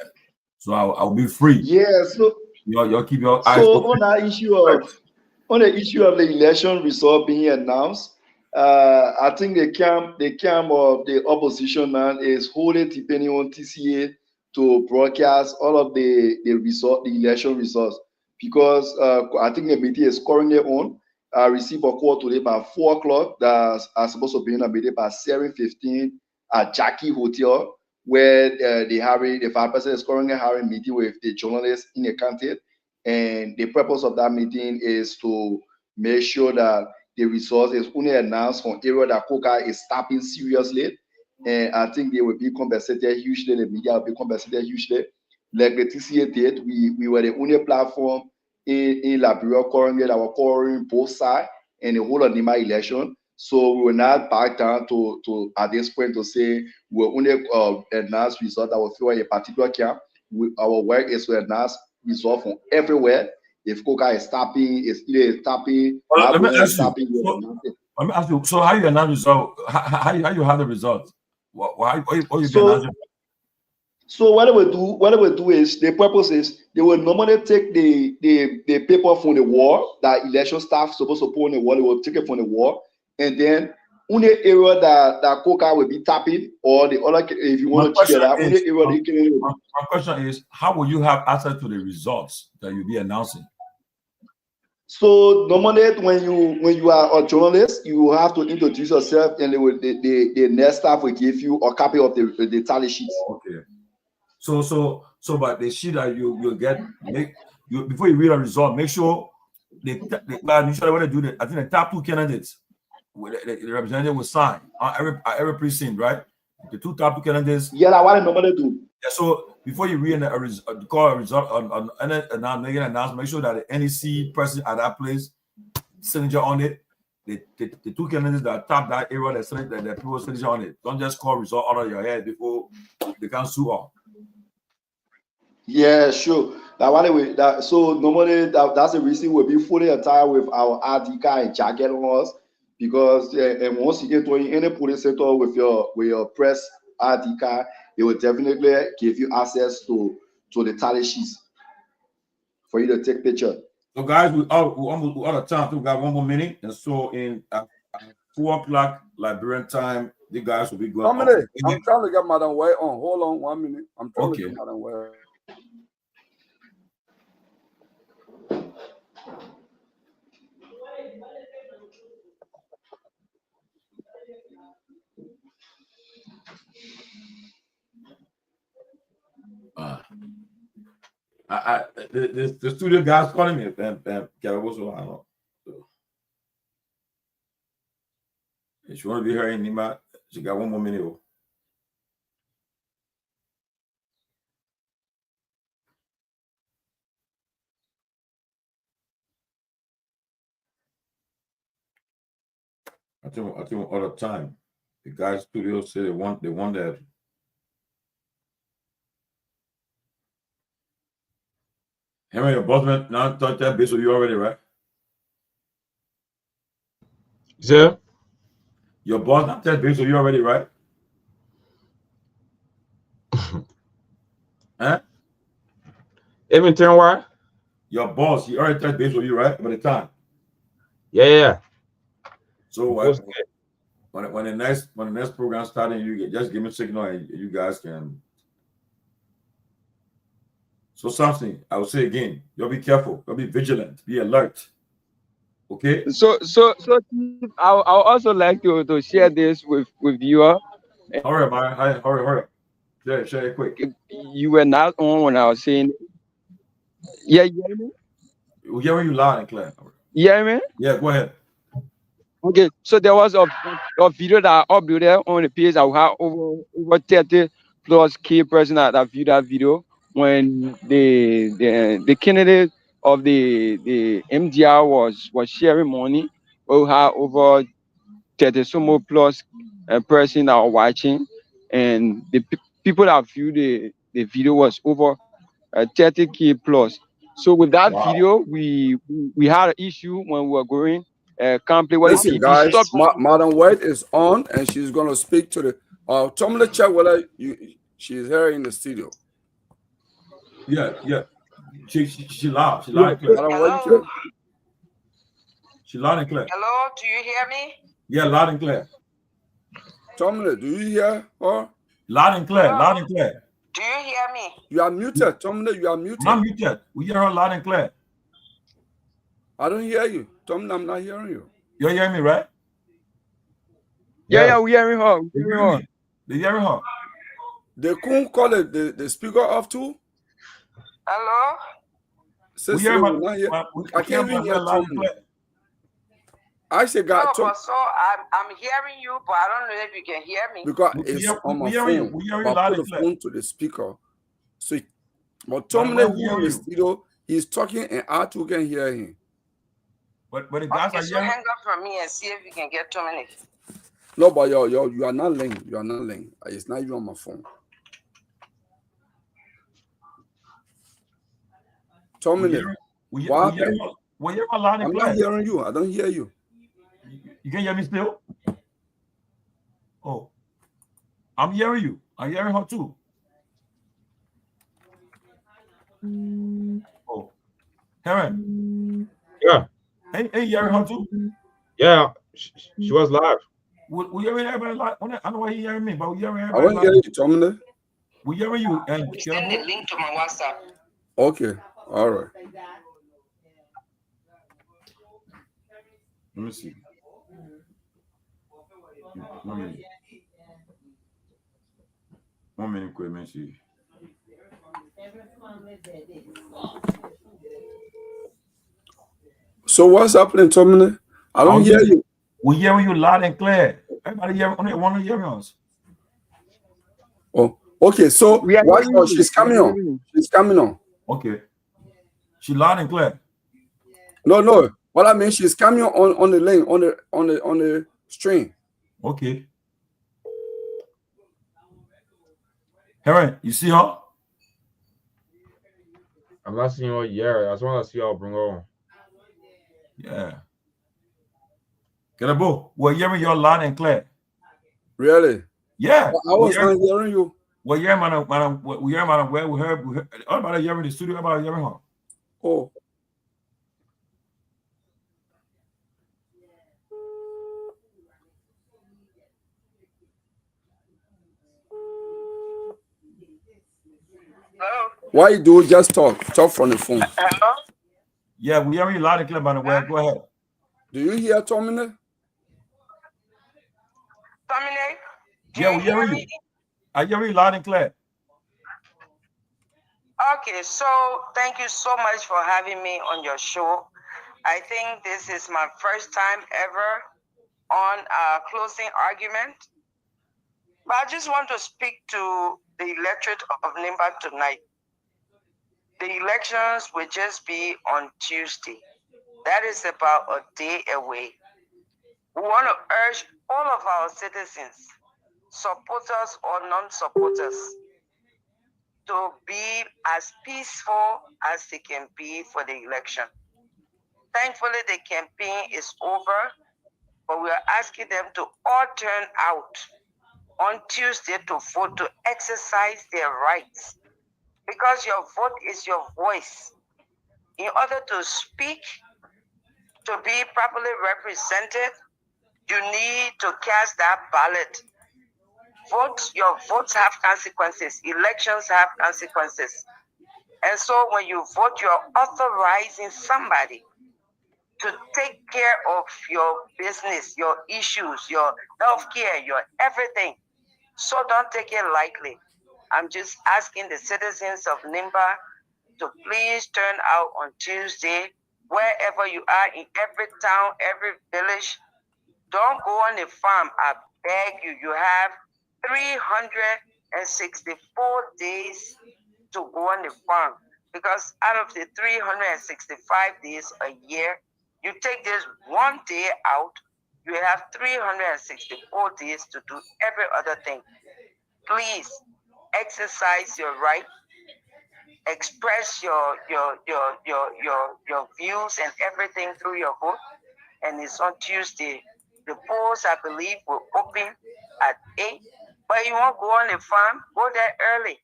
so I'll be free. Yeah, so you'll keep your eyes so open. on the issue of the election result being announced, I think the camp of the opposition man is wholly depending on TCA to broadcast all of the election results, because I think the meeting is currently on. I received a call today by 4 o'clock that I'm supposed to be in a meeting by 7:15 at Jackie Hotel, where the vice president is currently having a meeting with the journalists in the country. And the purpose of that meeting is to make sure that the results is only announced from area that coca is tapping seriously. And I think they will be compensated hugely. The media will be compensated hugely. Like the TCA did, we were the only platform in Liberia currently that were covering both sides and the whole of Nima election. So we will not back down to at this point to say we will only announce results that will favor a particular camp. Our work is to announce results from everywhere. If coca is tapping, it's either tapping. Let me ask you. So how you announce result? How you have the results? What you announce? So what they will do is, the purpose is they will normally take the paper from the wall that election staff supposed to put on the wall. They will take it from the wall, and then only area that coca will be tapping, or the other, if you want to check that, only area. My question is, how will you have access to the results that you'll be announcing? So normally when you are a journalist, you have to introduce yourself, and the next staff will give you a copy of the tally sheets. Okay. So but the sheet that you'll get, before you read a result, make sure usually when they do that, I think the top 2 candidates, the representative will sign every precinct, right? The 2 top 2 candidates. Yeah, that's what I normally do. Yeah, so before you read a result, make an announcement, make sure that the NEC person at that place signature on it. The 2 candidates that tap that area, that people signature on it. Don't just call result out of your head before they can sue on. Yeah, sure. So normally that's the reason we'll be fully attire with our ID card and jacket on us, because and once you get to any police center with your press ID card, they will definitely give you access to the tally sheets for you to take picture. So guys, we almost out of time. We got 1 more minute, and so in 4 o'clock Liberian time, the guys will be going. I'm trying to get Madam Way on. Hold on 1 minute. I'm trying to get Madam Way. The studio guys calling me. Kehleboe, so I don't know. So, if you want to be here in Nima, she got 1 more minute. I think all the time. The guys studio say they want that. Henry, your boss man now touch that base with you already, right? Sir? Your boss not touch base with you already, right? Huh? Even turn what? Your boss, he already touched base with you, right? By the time. Yeah. So when the next program starting, you just give me a signal and you guys can. So something I will say again, you'll be careful, you'll be vigilant, be alert. Okay. So I'll also like to share this with you. Hurry up, man. Hurry up. Share it quick. You were not on when I was saying. Yeah, you hear me? We're hearing you loud and clear. You hear me? Yeah, go ahead. Okay, so there was a video that I uploaded on the page. I had over 30 plus K person that viewed that video when the candidate of the MDR was sharing money. We had over 30 some more plus person that were watching, and the people that viewed the video was over 30K plus. So with that video, we had an issue when we were going complete what Listen, he guys, stopped. Madam White is on, and she's going to speak to the. Tell me to check whether she's here in the studio. Yeah. She loud. She loud and clear. Madam White, She loud and clear. Hello, do you hear me? Yeah, loud and clear. tell me, do you hear her? Loud and clear. Loud and clear. Do you hear me? You are muted. Tell me, you are muted. I'm muted. We hear her loud and clear. I don't hear you. Tell me, I'm not hearing you. You're hearing me, right? Yeah, we hearing her. They hearing her. They couldn't call it the speaker off too. Hello? Sister, I can't even hear Tomlin. I said, no, but so I'm hearing you, but I don't know if you can hear me. Because it's on my phone. But I put the phone to the speaker. So, but Tomlin who in the studio, he's talking and I too can hear him. But the guys okay, are so hang up from me and see if you can get Tomlin. No, but you are not linked. You are not linked. It's not even on my phone. Tomlin, what happened? I'm not hearing you. I don't hear you. You can hear me still? Oh, I'm hearing you. I'm hearing her too. Oh, Heron. Yeah. Hey, hearing her too? Yeah, she was live. We hearing everybody live. I know why he hearing me, but we hearing I everybody want to hear you, Tomlin. We hearing you. And send the link to my WhatsApp. Okay, all right. Let me see. 1 minute. 1 minute, quick, man. See. So what's happening, Tomlin? I don't hear you. We hearing you loud and clear. Everybody hearing, want to hear us. Oh, okay. So she's coming on. She's coming on. Okay. She loud and clear. No. What I mean, she's coming on the lane, on the string. Okay. Heron, you see her? I'm not seeing her yet. I just want to see her bring her on. Yeah. Kehleboe, we're hearing you loud and clear. Really? Yeah. Well, I was not hearing you. Well, yeah, madam, we heard everybody hearing the studio, everybody hearing her. Oh. Hello? Why you do just talk from the phone? Hello? Yeah, we hear you loud and clear, by the way. Go ahead. Do you hear Tomlin? Tomlin? Yeah, we hear you. I hear you loud and clear. Okay, so thank you so much for having me on your show. I think this is my first time ever on a closing argument. But I just want to speak to the electorate of Nimba tonight. The elections will just be on Tuesday. That is about a day away. We want to urge all of our citizens, supporters or non-supporters, to be as peaceful as they can be for the election. Thankfully, the campaign is over, but we are asking them to all turn out on Tuesday to vote, to exercise their rights, because your vote is your voice. In order to speak, to be properly represented, you need to cast that ballot. Vote, your votes have consequences. Elections have consequences. And so when you vote, you're authorizing somebody to take care of your business, your issues, your healthcare, your everything. So don't take it lightly. I'm just asking the citizens of Nimba to please turn out on Tuesday, wherever you are, in every town, every village. Don't go on the farm. I beg you. You have 364 days to go on the farm, because out of the 365 days a year, you take this one day out, you have 364 days to do every other thing. Please exercise your right, express your views and everything through your vote. And it's on Tuesday. The polls, I believe, will open at 8. But you won't go on the farm, go there early.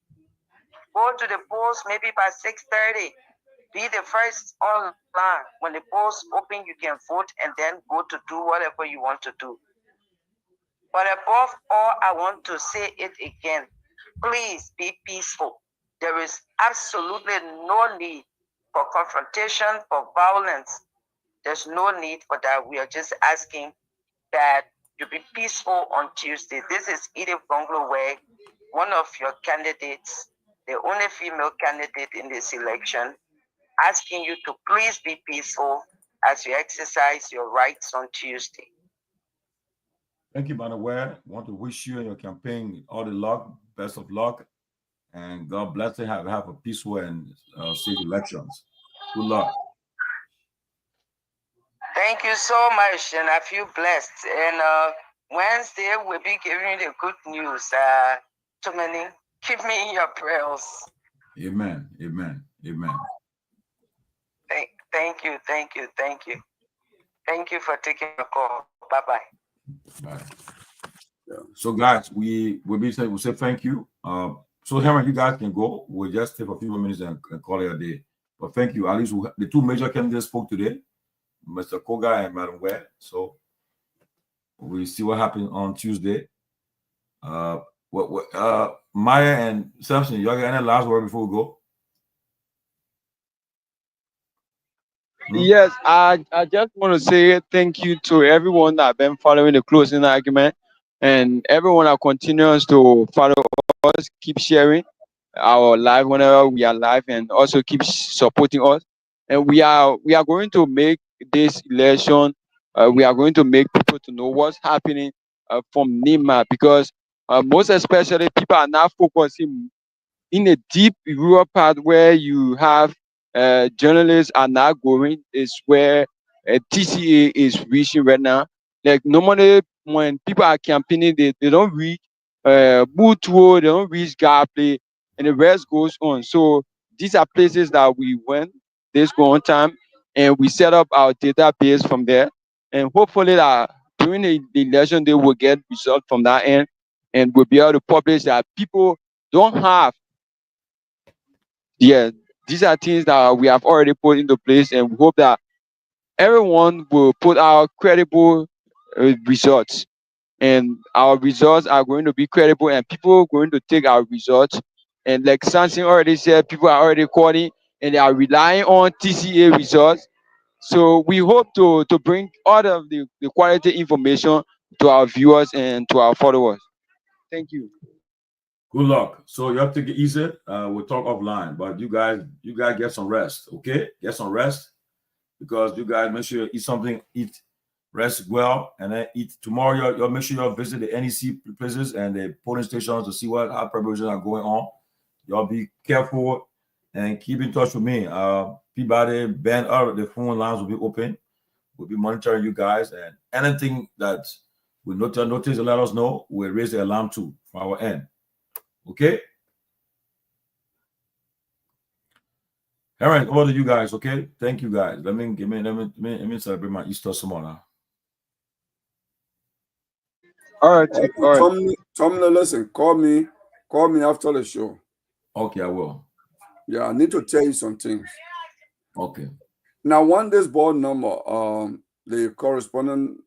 Go to the polls maybe by 6:30. Be the first online. When the polls open, you can vote and then go to do whatever you want to do. But above all, I want to say it again. Please be peaceful. There is absolutely no need for confrontation, for violence. There's no need for that. We are just asking that you be peaceful on Tuesday. This is Kehleboe Gongloe, one of your candidates, the only female candidate in this election, asking you to please be peaceful as you exercise your rights on Tuesday. Thank you, Madam Ware. I want to wish you and your campaign all the luck, best of luck, and God bless you. Have a peaceful and safe elections. Good luck. Thank you so much, and I feel blessed. And Wednesday, we'll be giving you the good news. Tomalin, keep me in your prayers. Amen. Amen. Amen. Thank you. Thank you. Thank you. Thank you for taking the call. Bye-bye. Bye. Yeah. So, guys, we'll say thank you. So, Herman, you guys can go. We'll just take a few more minutes and call it a day. But thank you. At least the two major candidates spoke today, Mr. Koga and Madam Ware. So we'll see what happens on Tuesday. Maya and Samson, y'all got any last word before we go? Yes, I just want to say thank you to everyone that have been following the closing argument, and everyone that continues to follow us, keep sharing our live whenever we are live, and also keep supporting us. And we are going to make this election. We are going to make people to know what's happening from Nima, because most especially people are now focusing in a deep rural part where you have journalists are now going, is where TCA is reaching right now. Like normally when people are campaigning, they don't reach Butuo, they don't reach Garguah, and the rest goes on. So these are places that we went this one time, and we set up our database from there, and hopefully that during the election they will get results from that end, and we'll be able to publish that people don't have. Yeah, these are things that we have already put into place, and we hope that everyone will put out credible results, and our results are going to be credible, and people are going to take our results. And like Samson already said, people are already calling and they are relying on TCA results. So we hope to bring all of the quality information to our viewers and to our followers. Thank you. Good luck. So you have to get easy. We'll talk offline, but you guys get some rest, okay? Get some rest, because you guys make sure you eat something, rest well, and then eat tomorrow. You'll make sure you visit the NEC places and the polling stations to see how preparations are going on. Y'all be careful and keep in touch with me. Peabody, Ben, the phone lines will be open. We'll be monitoring you guys, and anything that we notice, let us know. We'll raise the alarm too from our end. Okay. All right, over to you guys. Okay, thank you guys. Let me celebrate my Easter tomorrow. All right. Tomalin, listen. Call me after the show. Okay, I will. Yeah, I need to tell you some things. Okay. Now, I want this board number. The correspondent,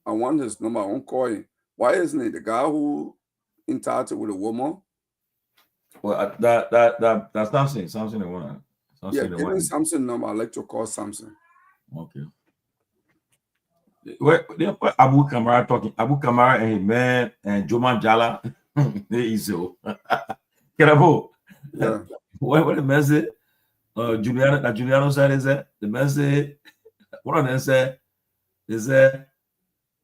I want his number. I won't call him. Why isn't he the guy who entitled with a woman? Well, that's Samson. Samson the one. Yeah, give me Samson's number. I'd like to call Samson. Okay. Where Abu Kamara talking? Abu Kamara and his man and Joman Jallah. They easy. Kehleboe. Yeah. What the message? Juliano said is that the message. What on that said is that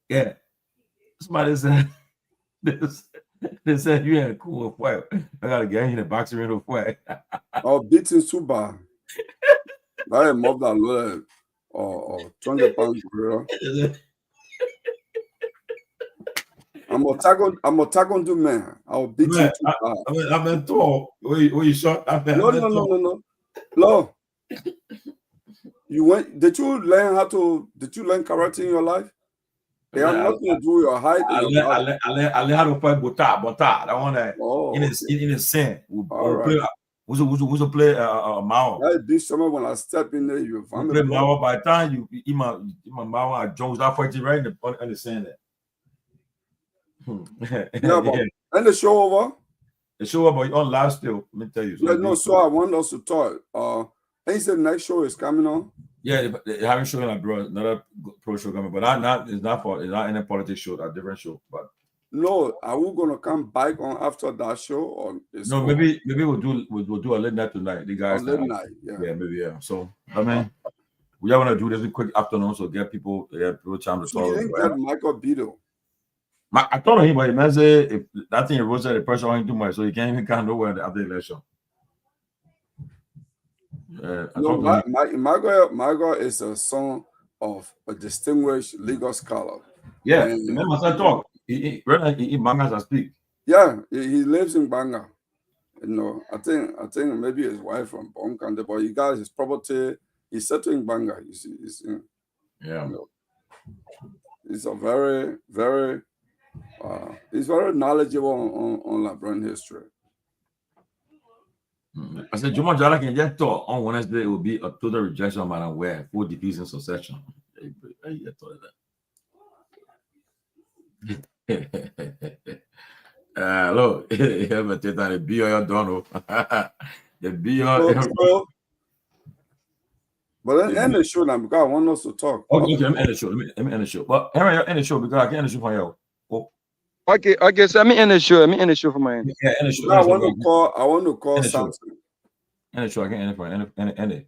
yeah. Somebody said they said you ain't cool with what? I gotta get in the boxing ring of what? Oh, beating Suba. That mob that load or 20 pounds gorilla. I'm a tag on do man. I'll beat you too bad. I've been told where you shot. No. No. Did you learn karate in your life? They have nothing to do with your height. I learned how to fight Bota. That one that in the sand. Who's a play Mao? I beat someone when I step in there. You play Mao. By the time you eat my Mao, I Jones that fight you right in the sand there. Yeah, but and the show over. The show over. You on live still. Let me tell you. Yeah, no. So I want us to talk. And he said next show is coming on. Yeah, they haven't shown like bro, another pro show coming, but it's not any politics show, a different show. But no, are we gonna come back on after that show? Or no, maybe we'll do a late night tonight. The guys late night, yeah, maybe. So I mean, we are gonna do this in quick afternoon, so get people time to so talk. You didn't get Michael Beto. I told him, but he man say if that thing rose at the pressure on him too much, so he can't even come nowhere after the election. No, Margot is a son of a distinguished legal scholar. Yeah, remember I talk. He Bangas I speak. Yeah, he lives in Banga. You know, I think maybe his wife from Bonkande, but he got his property. He's settled in Banga. He's he's a very, very he's very knowledgeable on Liberian history. I said, Juma Jallah can just talk on Wednesday. It will be a total rejection of Madam Ware, 4 defeats in succession. Look, the B.O. Donald. The B.O. But then end the show now because I want us to talk. Okay, let me end the show. Let me end the show. But Henry, end the show because I can end the show for you. Okay, so let me end the show. Let me end the show for my end. Yeah, end the show. I want to call Samson. End the show. I can end it for end it.